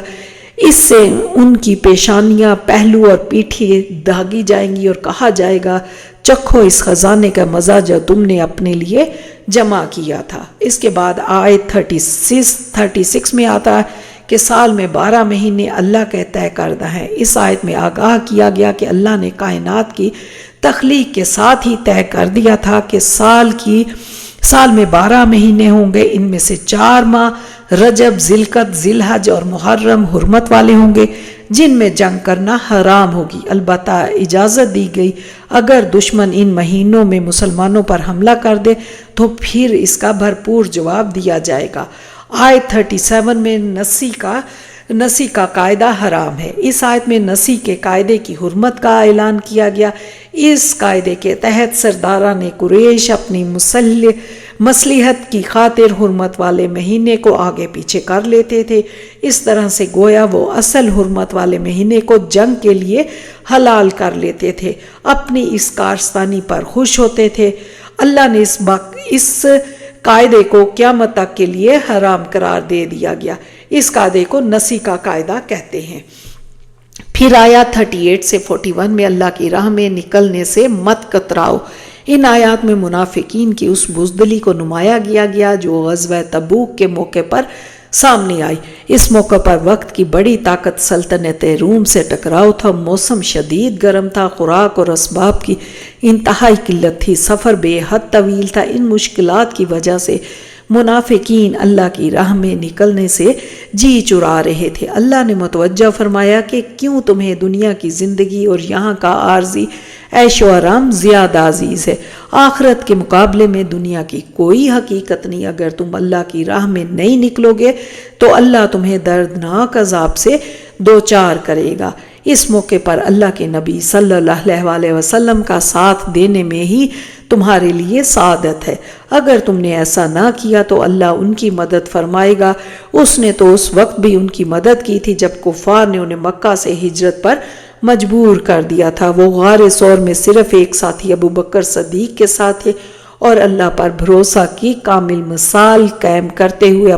اس سے ان کی پیشانیاں، پہلو اور پیٹھی داغی جائیں گی اور کہا جائے گا چکھو اس خزانے کا مزہ جو تم نے اپنے لیے جمع کیا تھا۔ اس کے بعد آیت 36 میں آتا ہے کہ سال میں 12 مہینے اللہ کا طے کردہ ہے۔ اس آیت میں آگاہ کیا گیا کہ اللہ نے کائنات کی تخلیق کے ساتھ ہی طے کر دیا تھا کہ سال میں 12 مہینے ہوں گے، ان میں سے 4 ماہ رجب، ذوالقعدہ، ذوالحج اور محرم حرمت والے ہوں گے جن میں جنگ کرنا حرام ہوگی۔ البتہ اجازت دی گئی اگر دشمن ان مہینوں میں مسلمانوں پر حملہ کر دے تو پھر اس کا بھرپور جواب دیا جائے گا۔ آیت 37 میں نسی کا قاعدہ حرام ہے۔ اس آیت میں نسی کے قاعدے کی حرمت کا اعلان کیا گیا۔ اس قاعدے کے تحت سرداران قریش اپنی مصلحت کی خاطر حرمت والے مہینے کو آگے پیچھے کر لیتے تھے۔ اس طرح سے گویا وہ اصل حرمت والے مہینے کو جنگ کے لیے حلال کر لیتے تھے، اپنی اس کارستانی پر خوش ہوتے تھے۔ اللہ نے اس قاعدے کو قیامت تک کے لیے حرام قرار دے دیا گیا۔ اس قاعدے کو نسی کا قاعدہ کہتے ہیں۔ پھر آیات 38 سے 41 میں اللہ کی راہ میں نکلنے سے مت کتراؤ۔ ان آیات میں منافقین کی اس بزدلی کو نمایاں کیا گیا جو غزوہ تبوک کے موقع پر سامنے آئی۔ اس موقع پر وقت کی بڑی طاقت سلطنت روم سے ٹکراؤ تھا، موسم شدید گرم تھا، خوراک اور اسباب کی انتہائی قلت تھی، سفر بے حد طویل تھا۔ ان مشکلات کی وجہ سے منافقین اللہ کی راہ میں نکلنے سے جی چرا رہے تھے۔ اللہ نے متوجہ فرمایا کہ کیوں تمہیں دنیا کی زندگی اور یہاں کا عارضی عیش و آرام زیادہ عزیز ہے، آخرت کے مقابلے میں دنیا کی کوئی حقیقت نہیں۔ اگر تم اللہ کی راہ میں نہیں نکلو گے تو اللہ تمہیں دردناک عذاب سے دوچار کرے گا۔ اس موقع پر اللہ کے نبی صلی اللہ علیہ وسلم کا ساتھ دینے میں ہی تمہارے لیے سعادت ہے۔ اگر تم نے ایسا نہ کیا تو اللہ ان کی مدد فرمائے گا۔ اس نے تو اس وقت بھی ان کی مدد کی تھی جب کفار نے انہیں مکہ سے ہجرت پر مجبور کر دیا تھا۔ وہ غار ثور میں صرف ایک ساتھی ابو بکر صدیق کے ساتھ تھے اور اللہ پر بھروسہ کی کامل مثال قائم کرتے ہوئے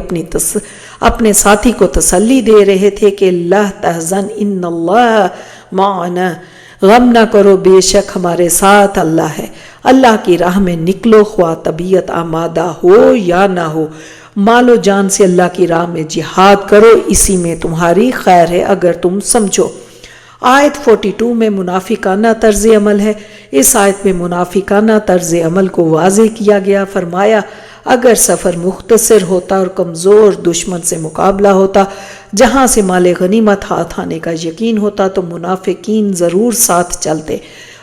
اپنے ساتھی کو تسلی دے رہے تھے کہ لا تحزن ان اللہ معنا، غم نہ کرو، بے شک ہمارے ساتھ اللہ ہے۔ اللہ کی راہ میں نکلو، خواہ طبیعت آمادہ ہو یا نہ ہو، مال و جان سے اللہ کی راہ میں جہاد کرو، اسی میں تمہاری خیر ہے اگر تم سمجھو۔ آیت 42 میں منافقانہ طرز عمل ہے۔ اس آیت میں منافقانہ طرز عمل کو واضح کیا گیا۔ فرمایا اگر سفر مختصر ہوتا اور کمزور دشمن سے مقابلہ ہوتا جہاں سے مال غنیمت ہاتھ آنے کا یقین ہوتا تو منافقین ضرور ساتھ چلتے۔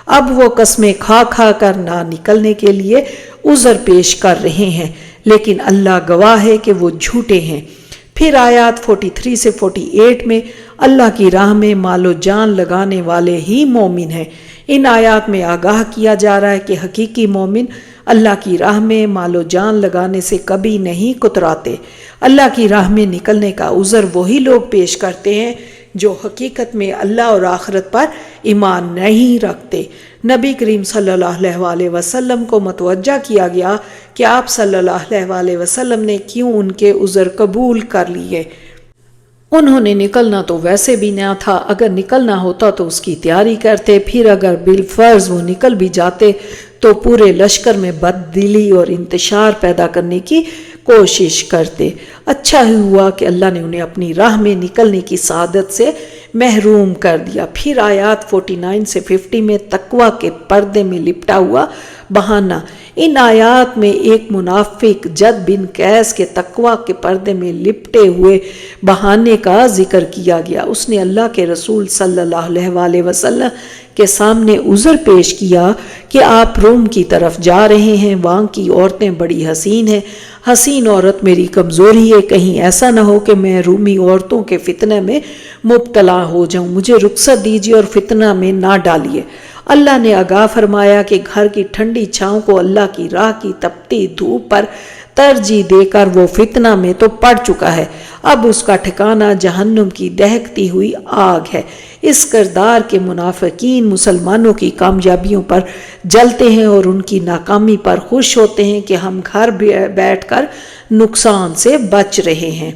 اب وہ قسمیں کھا کھا کر نہ نکلنے کے لیے عذر پیش کر رہے ہیں، لیکن اللہ گواہ ہے کہ وہ جھوٹے ہیں۔ پھر آیات 43 سے 48 میں اللہ کی راہ میں مال و جان لگانے والے ہی مومن ہیں۔ ان آیات میں آگاہ کیا جا رہا ہے کہ حقیقی مومن اللہ کی راہ میں مال و جان لگانے سے کبھی نہیں کتراتے۔ اللہ کی راہ میں نکلنے کا عذر وہی لوگ پیش کرتے ہیں جو حقیقت میں اللہ اور آخرت پر ایمان نہیں رکھتے۔ نبی کریم صلی اللہ علیہ وسلم کو متوجہ کیا گیا کہ آپ صلی اللہ علیہ وسلم نے کیوں ان کے عذر قبول کر لیے۔ انہوں نے نکلنا تو ویسے بھی نہ تھا، اگر نکلنا ہوتا تو اس کی تیاری کرتے، پھر اگر بالفرض وہ نکل بھی جاتے تو پورے لشکر میں بددلی اور انتشار پیدا کرنے کی کوشش کرتے۔ اچھا ہی ہوا کہ اللہ نے انہیں اپنی راہ میں نکلنے کی سعادت سے محروم کر دیا۔ پھر آیات 49 سے 50 میں تقوی کے پردے میں لپٹا ہوا بہانہ۔ ان آیات میں ایک منافق جد بن قیس کے تقوی کے پردے میں لپٹے ہوئے بہانے کا ذکر کیا گیا۔ اس نے اللہ کے رسول صلی اللہ علیہ وسلم کے سامنے عذر پیش کیا کہ آپ روم کی طرف جا رہے ہیں، وہاں کی عورتیں بڑی حسین ہیں، حسین عورت میری کمزوری ہے، کہیں ایسا نہ ہو کہ میں رومی عورتوں کے فتنہ میں مبتلا ہو جاؤں، مجھے رخصت دیجیے اور فتنہ میں نہ ڈالیے۔ اللہ نے آگاہ فرمایا کہ گھر کی ٹھنڈی چھاؤں کو اللہ کی راہ کی تپتی دھوپ پر ترجیح دے کر وہ فتنہ میں تو پڑ چکا ہے، اب اس کا ٹھکانہ جہنم کی دہکتی ہوئی آگ ہے۔ اس کردار کے منافقین مسلمانوں کی کامیابیوں پر جلتے ہیں اور ان کی ناکامی پر خوش ہوتے ہیں کہ ہم گھر بیٹھ کر نقصان سے بچ رہے ہیں۔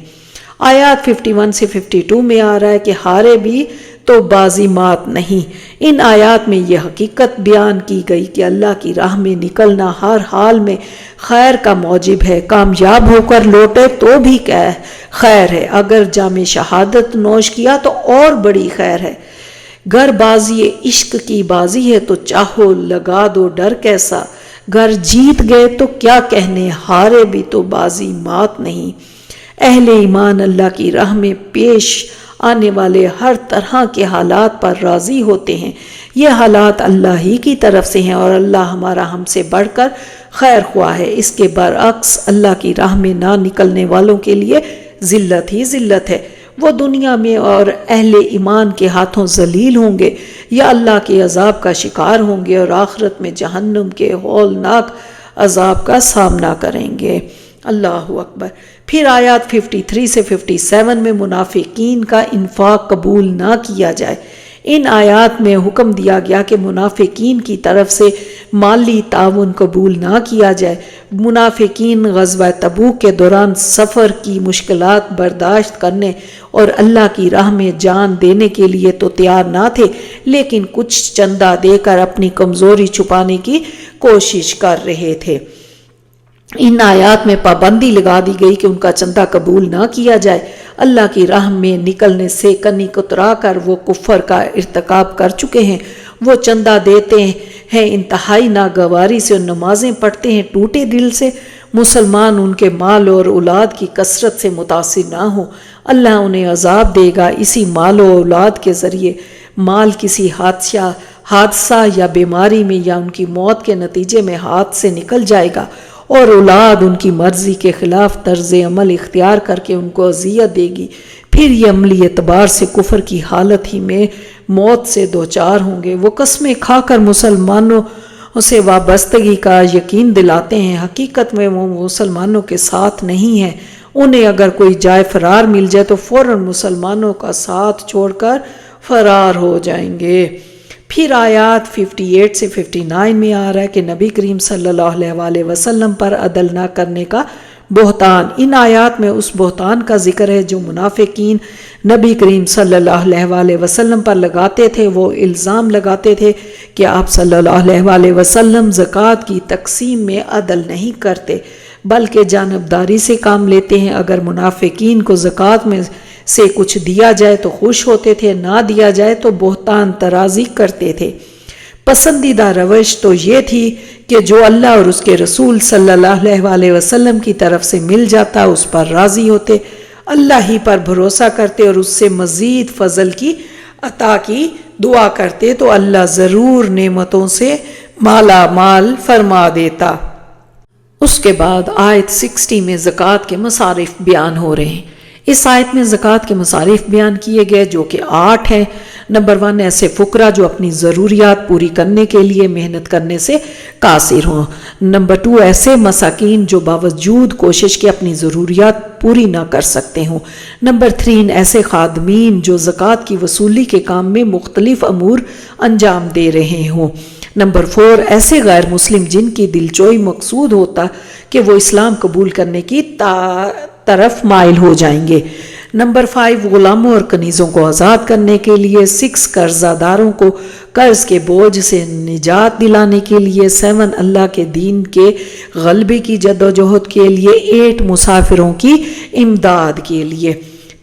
آیات 51 سے 52 میں آ رہا ہے کہ ہارے بھی تو بازی مات نہیں۔ ان آیات میں یہ حقیقت بیان کی گئی کہ اللہ کی راہ میں نکلنا ہر حال میں خیر کا موجب ہے، کامیاب ہو کر لوٹے تو بھی خیر ہے، اگر جام شہادت نوش کیا تو اور بڑی خیر ہے۔ گر بازی عشق کی بازی ہے تو چاہو لگا دو ڈر کیسا، گر جیت گئے تو کیا کہنے، ہارے بھی تو بازی مات نہیں۔ اہل ایمان اللہ کی راہ میں پیش آنے والے ہر طرح کے حالات پر راضی ہوتے ہیں، یہ حالات اللہ ہی کی طرف سے ہیں اور اللہ ہمارا ہم سے بڑھ کر خیر خواہ ہے۔ اس کے برعکس اللہ کی راہ میں نہ نکلنے والوں کے لیے ذلت ہی ذلت ہے، وہ دنیا میں اور اہل ایمان کے ہاتھوں ذلیل ہوں گے یا اللہ کے عذاب کا شکار ہوں گے اور آخرت میں جہنم کے ہولناک عذاب کا سامنا کریں گے۔ اللہ اکبر۔ پھر آیات 53 سے 57 میں منافقین کا انفاق قبول نہ کیا جائے۔ ان آیات میں حکم دیا گیا کہ منافقین کی طرف سے مالی تعاون قبول نہ کیا جائے۔ منافقین غزوہ تبوک کے دوران سفر کی مشکلات برداشت کرنے اور اللہ کی راہ میں جان دینے کے لیے تو تیار نہ تھے، لیکن کچھ چندہ دے کر اپنی کمزوری چھپانے کی کوشش کر رہے تھے۔ ان آیات میں پابندی لگا دی گئی کہ ان کا چندہ قبول نہ کیا جائے۔ اللہ کی راہ میں نکلنے سے کنی کترا کر وہ کفر کا ارتکاب کر چکے ہیں۔ وہ چندہ دیتے ہیں انتہائی ناگواری سے اور نمازیں پڑھتے ہیں ٹوٹے دل سے۔ مسلمان ان کے مال اور اولاد کی کثرت سے متاثر نہ ہوں، اللہ انہیں عذاب دے گا۔ اسی مال و اولاد کے ذریعے مال کسی حادثہ یا بیماری میں یا ان کی موت کے نتیجے میں ہاتھ سے نکل جائے گا، اور اولاد ان کی مرضی کے خلاف طرز عمل اختیار کر کے ان کو اذیت دے گی، پھر یہ عملی اعتبار سے کفر کی حالت ہی میں موت سے دوچار ہوں گے۔ وہ قسمیں کھا کر مسلمانوں سے وابستگی کا یقین دلاتے ہیں، حقیقت میں وہ مسلمانوں کے ساتھ نہیں ہیں۔ انہیں اگر کوئی جائے فرار مل جائے تو فوراً مسلمانوں کا ساتھ چھوڑ کر فرار ہو جائیں گے۔ پھر آیات 58 سے 59 میں آ رہا ہے کہ نبی کریم صلی اللہ علیہ وسلم پر عدل نہ کرنے کا بہتان۔ ان آیات میں اس بہتان کا ذکر ہے جو منافقین نبی کریم صلی اللہ علیہ وسلم پر لگاتے تھے۔ وہ الزام لگاتے تھے کہ آپ صلی اللہ علیہ وسلم زکوٰۃ کی تقسیم میں عدل نہیں کرتے بلکہ جانبداری سے کام لیتے ہیں۔ اگر منافقین کو زکوٰۃ میں سے کچھ دیا جائے تو خوش ہوتے تھے، نہ دیا جائے تو بہتان ترازی کرتے تھے۔ پسندیدہ روش تو یہ تھی کہ جو اللہ اور اس کے رسول صلی اللہ علیہ وسلم کی طرف سے مل جاتا اس پر راضی ہوتے، اللہ ہی پر بھروسہ کرتے اور اس سے مزید فضل کی عطا کی دعا کرتے تو اللہ ضرور نعمتوں سے مالا مال فرما دیتا۔ اس کے بعد آیت 60 میں زکوٰۃ کے مصارف بیان ہو رہے ہیں۔ اس آیت میں زکوٰۃ کے مصارف بیان کیے گئے جو کہ 8 ہیں۔ نمبر 1 ایسے فقراء جو اپنی ضروریات پوری کرنے کے لیے محنت کرنے سے قاصر ہوں۔ نمبر 2 ایسے مساکین جو باوجود کوشش کے اپنی ضروریات پوری نہ کر سکتے ہوں۔ نمبر 3 ایسے خادمین جو زکوٰۃ کی وصولی کے کام میں مختلف امور انجام دے رہے ہوں۔ نمبر 4 ایسے غیر مسلم جن کی دلجوئی مقصود ہوتا کہ وہ اسلام قبول کرنے کی طرف مائل ہو جائیں گے۔ نمبر 5 غلاموں اور کنیزوں کو آزاد کرنے کے لیے۔ 6 قرضہ داروں کو قرض کے بوجھ سے نجات دلانے کے لیے۔ 7 اللہ کے دین کے غلبے کی جدوجہد کے لیے۔ 8 مسافروں کی امداد کے لیے۔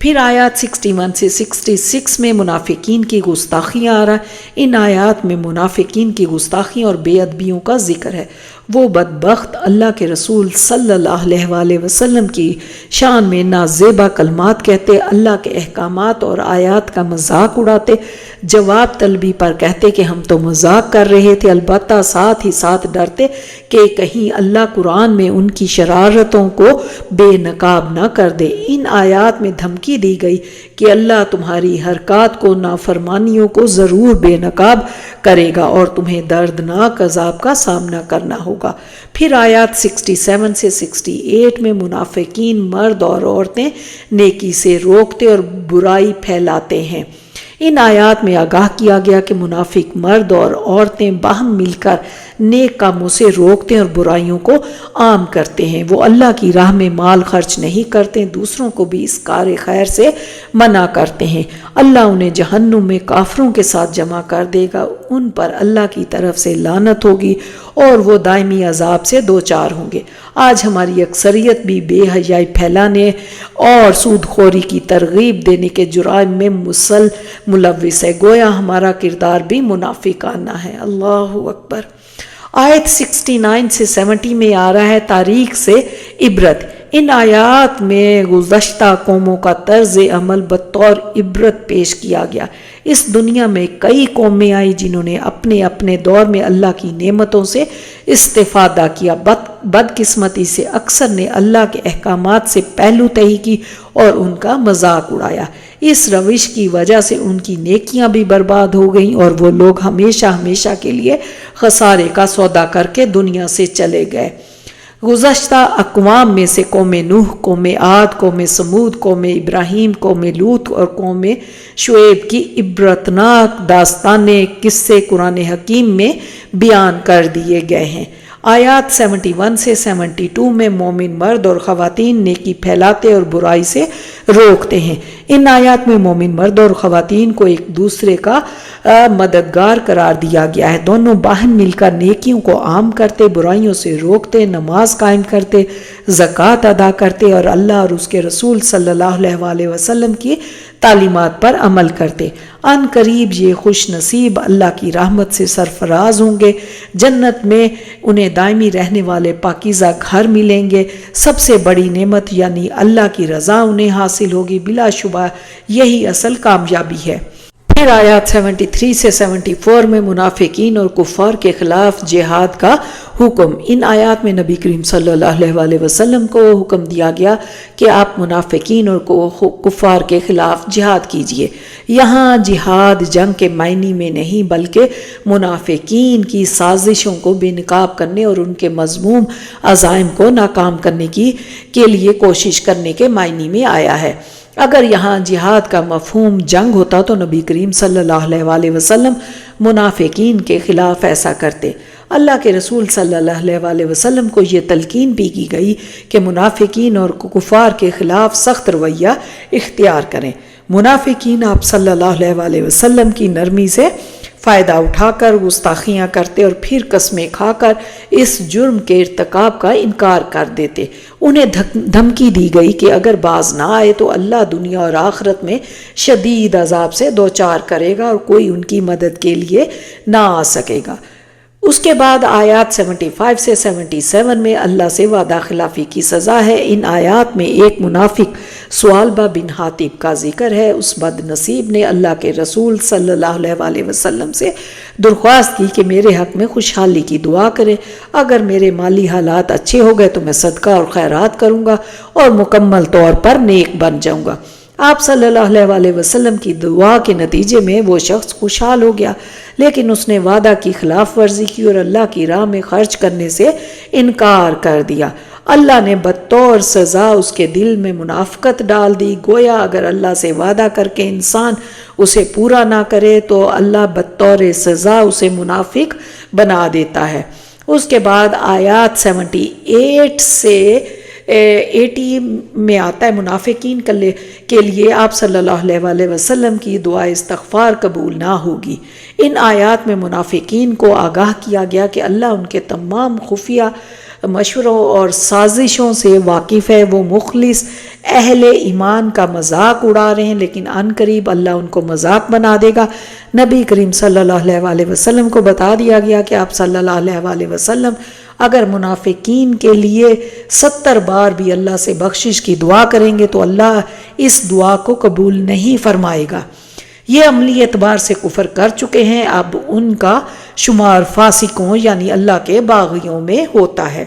پھر آیات 61 سے 66 میں منافقین کی گستاخیاں آ رہا ہے۔ ان آیات میں منافقین کی گستاخیاں اور بے ادبیوں کا ذکر ہے۔ وہ بدبخت اللہ کے رسول صلی اللہ علیہ وآلہ وسلم کی شان میں نازیبا کلمات کہتے، اللہ کے احکامات اور آیات کا مذاق اڑاتے، جواب طلبی پر کہتے کہ ہم تو مذاق کر رہے تھے، البتہ ساتھ ہی ساتھ ڈرتے کہ کہیں اللہ قرآن میں ان کی شرارتوں کو بے نقاب نہ کر دے۔ ان آیات میں دھمکی دی گئی کہ اللہ تمہاری حرکات کو، نافرمانیوں کو ضرور بے نقاب کرے گا اور تمہیں دردناک عذاب کا سامنا کرنا ہوگا۔ پھر آیات 67 سے 68 میں منافقین مرد اور عورتیں نیکی سے روکتے اور برائی پھیلاتے ہیں۔ ان آیات میں آگاہ کیا گیا کہ منافق مرد اور عورتیں باہم مل کر نیک کاموں سے روکتے اور برائیوں کو عام کرتے ہیں۔ وہ اللہ کی راہ میں مال خرچ نہیں کرتے، دوسروں کو بھی اس کار خیر سے منع کرتے ہیں۔ اللہ انہیں جہنم میں کافروں کے ساتھ جمع کر دے گا، ان پر اللہ کی طرف سے لعنت ہوگی اور وہ دائمی عذاب سے دوچار ہوں گے۔ آج ہماری اکثریت بھی بے حیائی پھیلانے اور سود خوری کی ترغیب دینے کے جرائم میں ملوث ہے، گویا ہمارا کردار بھی منافقانہ ہے۔ اللہ اکبر۔ آیت 69 سے 70 میں آ رہا ہے تاریخ سے عبرت۔ ان آیات میں گزشتہ قوموں کا طرز عمل بطور عبرت پیش کیا گیا۔ اس دنیا میں کئی قومیں آئی جنہوں نے اپنے اپنے دور میں اللہ کی نعمتوں سے استفادہ کیا۔ بدقسمتی سے اکثر نے اللہ کے احکامات سے پہلو تہی کی اور ان کا مذاق اڑایا۔ اس روش کی وجہ سے ان کی نیکیاں بھی برباد ہو گئیں اور وہ لوگ ہمیشہ ہمیشہ کے لیے خسارے کا سودا کر کے دنیا سے چلے گئے۔ گزشتہ اقوام میں سے قوم نوح، قوم عاد، قوم سمود، قوم ابراہیم، قوم لوط اور قوم شعیب کی عبرتناک داستانیں، قصے قرآن حکیم میں بیان کر دیے گئے ہیں۔ آیات 71 سے 72 میں مومن مرد اور خواتین نیکی پھیلاتے اور برائی سے روکتے ہیں۔ ان آیات میں مومن مرد اور خواتین کو ایک دوسرے کا مددگار قرار دیا گیا ہے۔ دونوں باہم مل کر نیکیوں کو عام کرتے، برائیوں سے روکتے، نماز قائم کرتے، زکوٰۃ ادا کرتے اور اللہ اور اس کے رسول صلی اللہ علیہ وآلہ وسلم کی تعلیمات پر عمل کرتے۔ ان قریب یہ خوش نصیب اللہ کی رحمت سے سرفراز ہوں گے، جنت میں انہیں دائمی رہنے والے پاکیزہ گھر ملیں گے، سب سے بڑی نعمت یعنی اللہ کی رضا انہیں حاصل ہوگی، بلا شبہ یہی اصل کامیابی ہے۔ پھر آیات 73 سے 74 میں منافقین اور کفار کے خلاف جہاد کا حکم۔ ان آیات میں نبی کریم صلی اللہ علیہ وآلہ وسلم کو حکم دیا گیا کہ آپ منافقین اور کفار کے خلاف جہاد کیجیے۔ یہاں جہاد جنگ کے معنی میں نہیں بلکہ منافقین کی سازشوں کو بے نقاب کرنے اور ان کے مذموم عزائم کو ناکام کرنے کے لیے کوشش کرنے کے معنی میں آیا ہے۔ اگر یہاں جہاد کا مفہوم جنگ ہوتا تو نبی کریم صلی اللہ علیہ وآلہ وسلم منافقین کے خلاف ایسا کرتے۔ اللہ کے رسول صلی اللہ علیہ وآلہ وسلم کو یہ تلقین بھی کی گئی کہ منافقین اور کفار کے خلاف سخت رویہ اختیار کریں۔ منافقین آپ صلی اللہ علیہ وآلہ وسلم کی نرمی سے فائدہ اٹھا کر گستاخیاں کرتے اور پھر قسمیں کھا کر اس جرم کے ارتکاب کا انکار کر دیتے۔ انہیں دھمکی دی گئی کہ اگر باز نہ آئے تو اللہ دنیا اور آخرت میں شدید عذاب سے دوچار کرے گا اور کوئی ان کی مدد کے لیے نہ آ سکے گا۔ اس کے بعد آیات 75 سے 77 میں اللہ سے وعدہ خلافی کی سزا ہے۔ ان آیات میں ایک منافق ثعلبہ بن حاطب کا ذکر ہے۔ اس بد نصیب نے اللہ کے رسول صلی اللہ علیہ وسلم سے درخواست کی کہ میرے حق میں خوشحالی کی دعا کرے، اگر میرے مالی حالات اچھے ہو گئے تو میں صدقہ اور خیرات کروں گا اور مکمل طور پر نیک بن جاؤں گا۔ آپ صلی اللہ علیہ وسلم کی دعا کے نتیجے میں وہ شخص خوشحال ہو گیا، لیکن اس نے وعدہ کی خلاف ورزی کی اور اللہ کی راہ میں خرچ کرنے سے انکار کر دیا۔ اللہ نے بطور سزا اس کے دل میں منافقت ڈال دی۔ گویا اگر اللہ سے وعدہ کر کے انسان اسے پورا نہ کرے تو اللہ بطور سزا اسے منافق بنا دیتا ہے۔ اس کے بعد آیات 78 سے 80 میں آتا ہے منافقین کے لیے آپ صلی اللہ علیہ وسلم کی دعا استغفار قبول نہ ہوگی۔ ان آیات میں منافقین کو آگاہ کیا گیا کہ اللہ ان کے تمام خفیہ مشوروں اور سازشوں سے واقف ہے۔ وہ مخلص اہل ایمان کا مذاق اڑا رہے ہیں، لیکن عن قریب اللہ ان کو مذاق بنا دے گا۔ نبی کریم صلی اللہ علیہ وسلم کو بتا دیا گیا کہ آپ صلی اللہ علیہ وسلم اگر منافقین کے لیے 70 بار بھی اللہ سے بخشش کی دعا کریں گے تو اللہ اس دعا کو قبول نہیں فرمائے گا۔ یہ عملی اعتبار سے کفر کر چکے ہیں، اب ان کا شمار فاسقوں یعنی اللہ کے باغیوں میں ہوتا ہے۔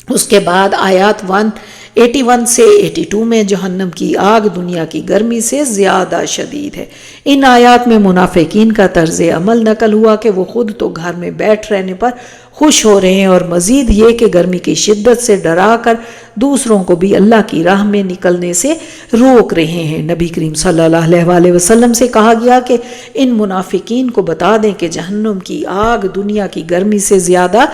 اس کے بعد آیات 181 سے 82 میں جہنم کی آگ دنیا کی گرمی سے زیادہ شدید ہے۔ ان آیات میں منافقین کا طرز عمل نقل ہوا کہ وہ خود تو گھر میں بیٹھ رہنے پر خوش ہو رہے ہیں اور مزید یہ کہ گرمی کی شدت سے ڈرا کر دوسروں کو بھی اللہ کی راہ میں نکلنے سے روک رہے ہیں۔ نبی کریم صلی اللہ علیہ وسلم سے کہا گیا کہ ان منافقین کو بتا دیں کہ جہنم کی آگ دنیا کی گرمی سے زیادہ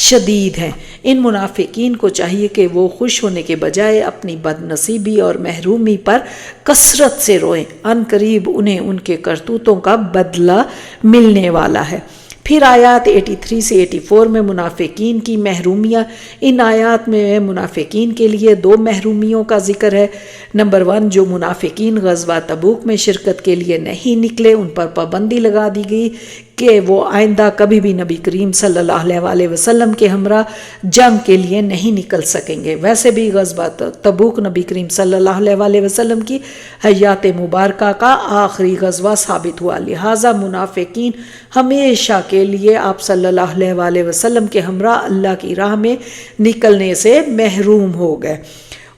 شدید ہے۔ ان منافقین کو چاہیے کہ وہ خوش ہونے کے بجائے اپنی بد نصیبی اور محرومی پر کثرت سے روئیں، عن قریب انہیں ان کے کرتوتوں کا بدلہ ملنے والا ہے۔ پھر آیات 83 سے 84 میں منافقین کی محرومیاں۔ ان آیات میں منافقین کے لیے 2 محرومیوں کا ذکر ہے۔ نمبر 1، جو منافقین غزوہ تبوک میں شرکت کے لیے نہیں نکلے ان پر پابندی لگا دی گئی کہ وہ آئندہ کبھی بھی نبی کریم صلی اللہ علیہ وسلم کے ہمراہ جنگ کے لیے نہیں نکل سکیں گے۔ ویسے بھی غزوہ تبوک نبی کریم صلی اللہ علیہ وسلم کی حیات مبارکہ کا آخری غزوہ ثابت ہوا، لہٰذا منافقین ہمیشہ کے لیے آپ صلی اللہ علیہ وسلم کے ہمراہ اللہ کی راہ میں نکلنے سے محروم ہو گئے۔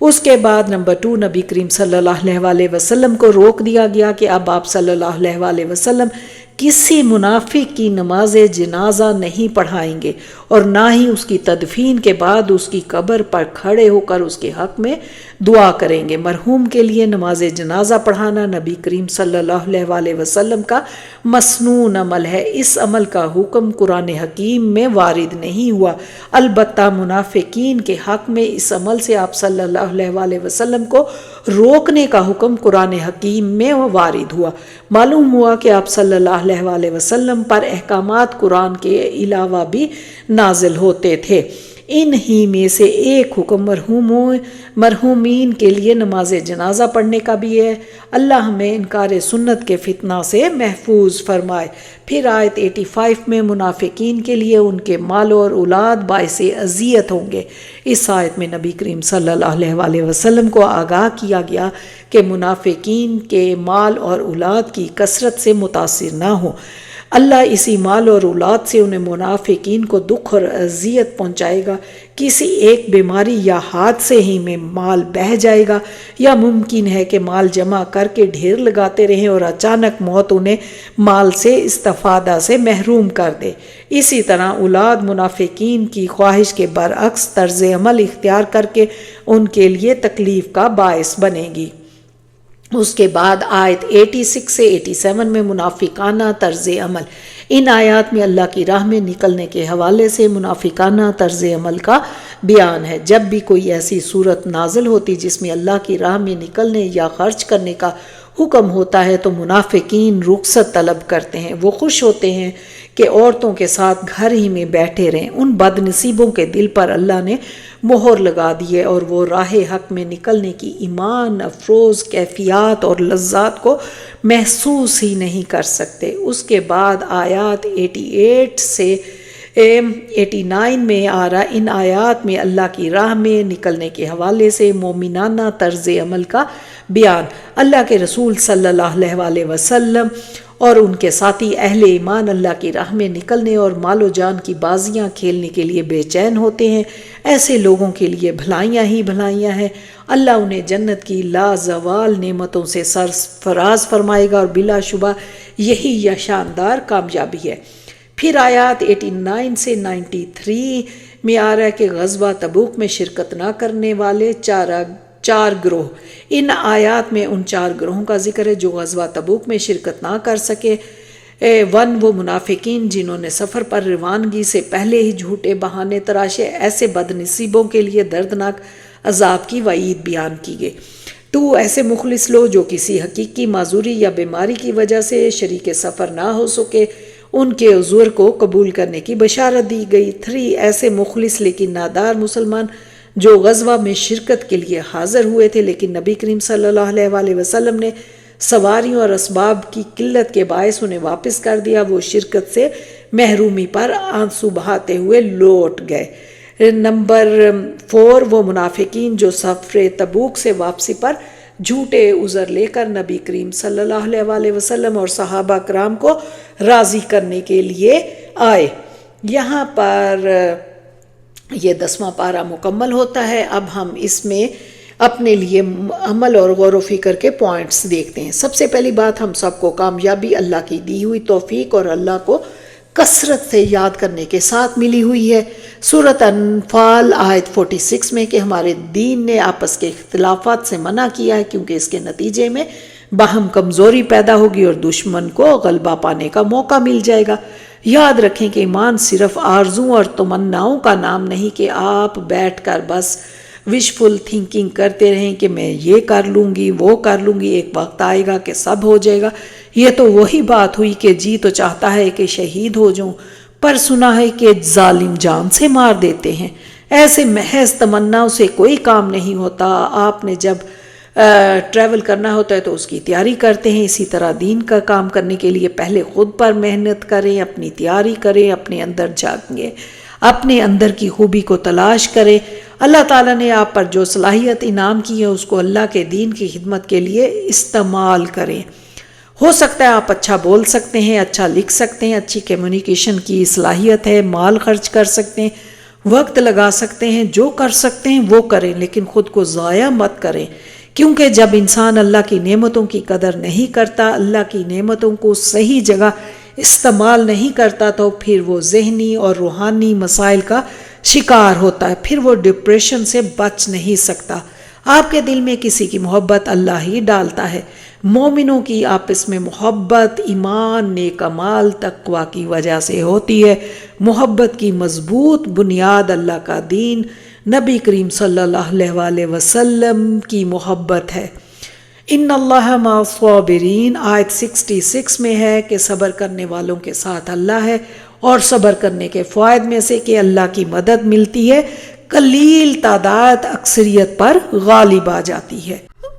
اس کے بعد نمبر 2، نبی کریم صلی اللہ علیہ وسلم کو روک دیا گیا کہ اب آپ صلی اللہ علیہ وسلم کسی منافق کی نماز جنازہ نہیں پڑھائیں گے اور نہ ہی اس کی تدفین کے بعد اس کی قبر پر کھڑے ہو کر اس کے حق میں دعا کریں گے۔ مرحوم کے لیے نماز جنازہ پڑھانا نبی کریم صلی اللہ علیہ وسلم کا مسنون عمل ہے۔ اس عمل کا حکم قرآن حکیم میں وارد نہیں ہوا، البتہ منافقین کے حق میں اس عمل سے آپ صلی اللہ علیہ وسلم کو روکنے کا حکم قرآن حکیم میں وارد ہوا۔ معلوم ہوا کہ آپ صلی اللہ علیہ وسلم پر احکامات قرآن کے علاوہ بھی نازل ہوتے تھے۔ ان ہی میں سے ایک حکم مرحومین کے لیے نماز جنازہ پڑھنے کا بھی ہے۔ اللہ ہمیں انکار سنت کے فتنہ سے محفوظ فرمائے۔ پھر آیت 85 میں منافقین کے لیے ان کے مال اور اولاد باعث اذیت ہوں گے۔ اس آیت میں نبی کریم صلی اللہ علیہ وسلم کو آگاہ کیا گیا کہ منافقین کے مال اور اولاد کی کثرت سے متاثر نہ ہوں۔ اللہ اسی مال اور اولاد سے انہیں منافقین کو دکھ اور اذیت پہنچائے گا۔ کسی ایک بیماری یا حادثے ہی میں مال بہہ جائے گا، یا ممکن ہے کہ مال جمع کر کے ڈھیر لگاتے رہیں اور اچانک موت انہیں مال سے استفادہ سے محروم کر دے۔ اسی طرح اولاد منافقین کی خواہش کے برعکس طرز عمل اختیار کر کے ان کے لیے تکلیف کا باعث بنے گی۔ اس کے بعد آیت 86 سے 87 میں منافقانہ طرز عمل۔ ان آیات میں اللہ کی راہ میں نکلنے کے حوالے سے منافقانہ طرز عمل کا بیان ہے۔ جب بھی کوئی ایسی صورت نازل ہوتی جس میں اللہ کی راہ میں نکلنے یا خرچ کرنے کا حکم ہوتا ہے تو منافقین رخصت طلب کرتے ہیں۔ وہ خوش ہوتے ہیں کہ عورتوں کے ساتھ گھر ہی میں بیٹھے رہیں۔ ان بد نصیبوں کے دل پر اللہ نے مہر لگا دی ہے اور وہ راہ حق میں نکلنے کی ایمان افروز کیفیات اور لذات کو محسوس ہی نہیں کر سکتے۔ اس کے بعد آیات 88 سے 89 میں آ رہا، ان آیات میں اللہ کی راہ میں نکلنے کے حوالے سے مومنانہ طرز عمل کا بیان، اللہ کے رسول صلی اللہ علیہ وسلم اور ان کے ساتھی اہل ایمان اللہ کی راہ میں نکلنے اور مال و جان کی بازیاں کھیلنے کے لیے بے چین ہوتے ہیں، ایسے لوگوں کے لیے بھلائیاں ہی بھلائیاں ہیں، اللہ انہیں جنت کی لازوال نعمتوں سے سرفراز فرمائے گا اور بلا شبہ یہی یہ شاندار کامیابی ہے۔ پھر آیات 89 سے 93 میں آ رہا ہے کہ غزوہ تبوک میں شرکت نہ کرنے والے چار گروہ، ان آیات میں ان 4 گروہوں کا ذکر ہے جو غزوہ تبوک میں شرکت نہ کر سکے۔ 1 وہ منافقین جنہوں نے سفر پر روانگی سے پہلے ہی جھوٹے بہانے تراشے، ایسے بد نصیبوں کے لیے دردناک عذاب کی وعید بیان کی گئی۔ 2 ایسے مخلص لوگ جو کسی حقیقی معذوری یا بیماری کی وجہ سے شریک سفر نہ ہو سکے، ان کے عذر کو قبول کرنے کی بشارت دی گئی۔ 3 ایسے مخلص لیکن نادار مسلمان جو غزوہ میں شرکت کے لیے حاضر ہوئے تھے لیکن نبی کریم صلی اللہ علیہ وسلم نے سواریوں اور اسباب کی قلت کے باعث انہیں واپس کر دیا، وہ شرکت سے محرومی پر آنسو بہاتے ہوئے لوٹ گئے۔ نمبر 4 وہ منافقین جو سفر تبوک سے واپسی پر جھوٹے عذر لے کر نبی کریم صلی اللہ علیہ وسلم اور صحابہ کرام کو راضی کرنے کے لیے آئے۔ یہاں پر یہ 10واں پارہ مکمل ہوتا ہے۔ اب ہم اس میں اپنے لیے عمل اور غور و فکر کے پوائنٹس دیکھتے ہیں۔ سب سے پہلی بات، ہم سب کو کامیابی اللہ کی دی ہوئی توفیق اور اللہ کو کثرت سے یاد کرنے کے ساتھ ملی ہوئی ہے۔ سورۃ انفال آیت 46 میں کہ ہمارے دین نے آپس کے اختلافات سے منع کیا ہے کیونکہ اس کے نتیجے میں باہم کمزوری پیدا ہوگی اور دشمن کو غلبہ پانے کا موقع مل جائے گا۔ یاد رکھیں کہ ایمان صرف آرزوں اور تمناؤں کا نام نہیں کہ آپ بیٹھ کر بس وشفل تھنکنگ کرتے رہیں کہ میں یہ کر لوں گی وہ کر لوں گی، ایک وقت آئے گا کہ سب ہو جائے گا۔ یہ تو وہی بات ہوئی کہ جی تو چاہتا ہے کہ شہید ہو جاؤں، پر سنا ہے کہ ظالم جان سے مار دیتے ہیں۔ ایسے محض تمناؤں سے کوئی کام نہیں ہوتا۔ آپ نے جب ٹریول کرنا ہوتا ہے تو اس کی تیاری کرتے ہیں، اسی طرح دین کا کام کرنے کے لیے پہلے خود پر محنت کریں، اپنی تیاری کریں، اپنے اندر جھانکیں، اپنے اندر کی خوبی کو تلاش کریں۔ اللہ تعالیٰ نے آپ پر جو صلاحیت انعام کی ہے اس کو اللہ کے دین کی خدمت کے لیے استعمال کریں۔ ہو سکتا ہے آپ اچھا بول سکتے ہیں، اچھا لکھ سکتے ہیں، اچھی کمیونیکیشن کی صلاحیت ہے، مال خرچ کر سکتے ہیں، وقت لگا سکتے ہیں، جو کر سکتے ہیں وہ کریں، لیکن خود کو ضائع مت کریں، کیونکہ جب انسان اللہ کی نعمتوں کی قدر نہیں کرتا، اللہ کی نعمتوں کو صحیح جگہ استعمال نہیں کرتا، تو پھر وہ ذہنی اور روحانی مسائل کا شکار ہوتا ہے، پھر وہ ڈپریشن سے بچ نہیں سکتا۔ آپ کے دل میں کسی کی محبت اللہ ہی ڈالتا ہے۔ مومنوں کی آپس میں محبت ایمان، نیک اعمال، تقوی کی وجہ سے ہوتی ہے۔ محبت کی مضبوط بنیاد اللہ کا دین، نبی کریم صلی اللہ علیہ وسلم کی محبت ہے۔ ان اللہ مع الصابرین آیت 66 میں ہے کہ صبر کرنے والوں کے ساتھ اللہ ہے، اور صبر کرنے کے فوائد میں سے کہ اللہ کی مدد ملتی ہے، قلیل تعداد اکثریت پر غالب آ جاتی ہے۔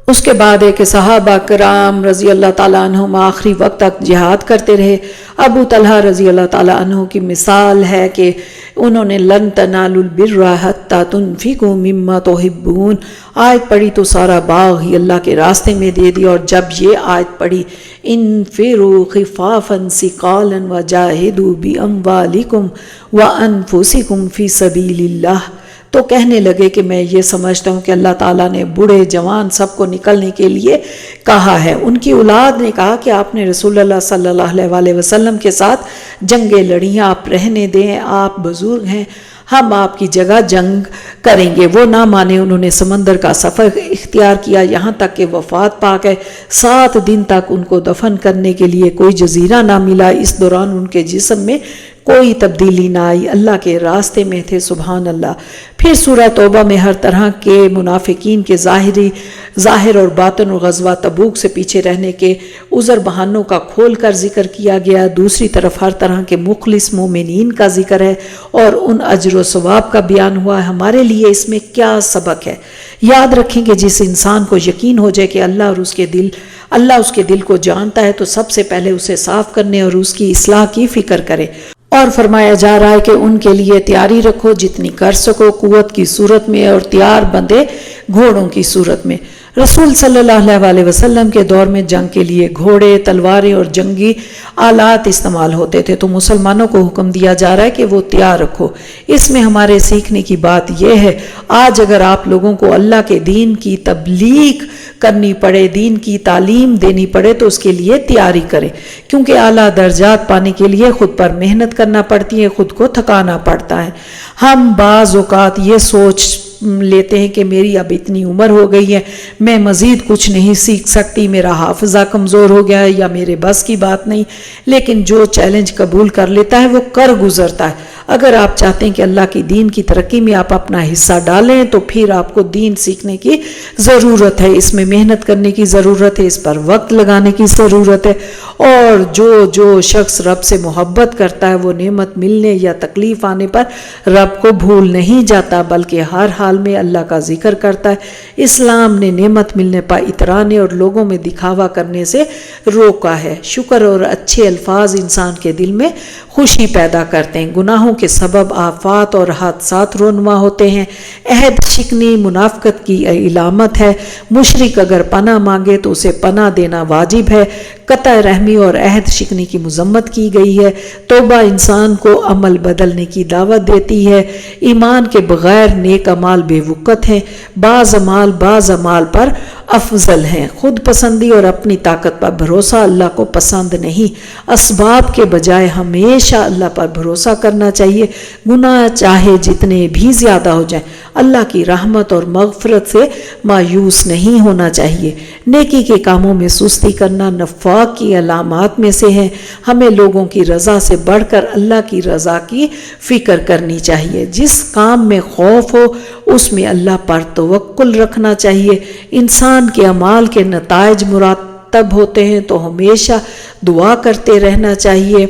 اس کے بعد ہے کہ صحابہ کرام رضی اللہ تعالیٰ عنہم آخری وقت تک جہاد کرتے رہے۔ ابو طلحہ رضی اللہ تعالیٰ عنہ کی مثال ہے کہ انہوں نے لن تنالوا البر حتی تنفقوا مما تحبون آیت پڑھی تو سارا باغ ہی اللہ کے راستے میں دے دیا، اور جب یہ آیت پڑھی انفروا خفافا ثقالا وجاہدوا باموالکم وانفسکم فی سبیل اللہ، تو کہنے لگے کہ میں یہ سمجھتا ہوں کہ اللہ تعالیٰ نے بوڑھے جوان سب کو نکلنے کے لیے کہا ہے۔ ان کی اولاد نے کہا کہ آپ نے رسول اللہ صلی اللہ علیہ وسلم کے ساتھ جنگیں لڑی ہیں، آپ رہنے دیں، آپ بزرگ ہیں، ہم آپ کی جگہ جنگ کریں گے۔ وہ نہ مانے، انہوں نے سمندر کا سفر اختیار کیا یہاں تک کہ وفات پا گئے۔ 7 دن تک ان کو دفن کرنے کے لیے کوئی جزیرہ نہ ملا، اس دوران ان کے جسم میں کوئی تبدیلی نہ آئی، اللہ کے راستے میں تھے، سبحان اللہ۔ پھر سورہ توبہ میں ہر طرح کے منافقین کے ظاہر اور باطن اور غزوہ تبوک سے پیچھے رہنے کے عذر بہانوں کا کھول کر ذکر کیا گیا، دوسری طرف ہر طرح کے مخلص مومنین کا ذکر ہے اور ان اجر و ثواب کا بیان ہوا ہے۔ ہمارے لیے اس میں کیا سبق ہے؟ یاد رکھیں کہ جس انسان کو یقین ہو جائے کہ اللہ اس کے دل کو جانتا ہے تو سب سے پہلے اسے صاف کرنے اور اس کی اصلاح کی فکر کرے، اور فرمایا جا رہا ہے کہ ان کے لیے تیاری رکھو جتنی کر سکو، قوت کی صورت میں اور تیار بندے گھوڑوں کی صورت میں۔ رسول صلی اللہ علیہ وسلم کے دور میں جنگ کے لیے گھوڑے، تلواریں اور جنگی آلات استعمال ہوتے تھے، تو مسلمانوں کو حکم دیا جا رہا ہے کہ وہ تیار رکھو۔ اس میں ہمارے سیکھنے کی بات یہ ہے، آج اگر آپ لوگوں کو اللہ کے دین کی تبلیغ کرنی پڑے، دین کی تعلیم دینی پڑے، تو اس کے لیے تیاری کریں، کیونکہ اعلیٰ درجات پانے کے لیے خود پر محنت کرنا پڑتی ہے، خود کو تھکانا پڑتا ہے۔ ہم بعض اوقات یہ سوچ لیتے ہیں کہ میری اب اتنی عمر ہو گئی ہے، میں مزید کچھ نہیں سیکھ سکتی، میرا حافظہ کمزور ہو گیا ہے یا میرے بس کی بات نہیں، لیکن جو چیلنج قبول کر لیتا ہے وہ کر گزرتا ہے۔ اگر آپ چاہتے ہیں کہ اللہ کی دین کی ترقی میں آپ اپنا حصہ ڈالیں تو پھر آپ کو دین سیکھنے کی ضرورت ہے، اس میں محنت کرنے کی ضرورت ہے، اس پر وقت لگانے کی ضرورت ہے۔ اور جو شخص رب سے محبت کرتا ہے وہ نعمت ملنے یا تکلیف آنے پر رب کو بھول نہیں جاتا، بلکہ ہر حال میں اللہ کا ذکر کرتا ہے۔ اسلام نے نعمت ملنے پر اترانے اور لوگوں میں دکھاوا کرنے سے روکا ہے۔ شکر اور اچھے الفاظ انسان کے دل میں خوشی پیدا کرتے ہیں، گناہوں کے سبب آفات اور حادثات رونما ہوتے ہیں۔ عہد شکنی منافقت کی علامت ہے، مشرک اگر پناہ مانگے تو اسے پناہ دینا واجب ہے۔ قطع رحمی اور عہد شکنی کی مذمت کی گئی ہے۔ توبہ انسان کو عمل بدلنے کی دعوت دیتی ہے۔ ایمان کے بغیر نیک اعمال بے وقت ہیں، بعض اعمال پر افضل ہیں۔ خود پسندی اور اپنی طاقت پر بھروسہ اللہ کو پسند نہیں، اسباب کے بجائے ہمیشہ اللہ پر بھروسہ کرنا چاہیے۔ گناہ چاہے جتنے بھی زیادہ ہو جائیں، اللہ کی رحمت اور مغفرت سے مایوس نہیں ہونا چاہیے۔ نیکی کے کاموں میں سستی کرنا نفاق کی علامات میں سے ہے۔ ہمیں لوگوں کی رضا سے بڑھ کر اللہ کی رضا کی فکر کرنی چاہیے۔ جس کام میں خوف ہو اس میں اللہ پر توکل رکھنا چاہیے۔ انسان کے اعمال کے نتائج مرتب ہوتے ہیں تو ہمیشہ دعا کرتے رہنا چاہیے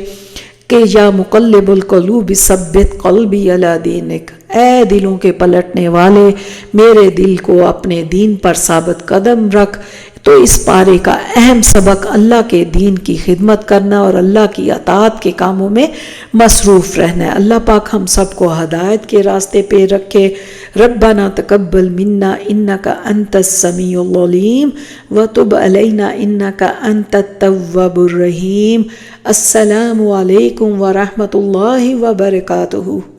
کہ یا مقلب القلوب ثبت قلبی علی دینک، اے دلوں کے پلٹنے والے میرے دل کو اپنے دین پر ثابت قدم رکھ۔ تو اس پارے کا اہم سبق اللہ کے دین کی خدمت کرنا اور اللہ کی اطاعت کے کاموں میں مصروف رہنا ہے۔ اللہ پاک ہم سب کو ہدایت کے راستے پہ رکھے۔ ربنا تقبل منا انک انت السمیع العلیم وتب علینا انک انت التواب الرحیم۔ السلام علیکم ورحمۃ اللہ وبرکاتہ۔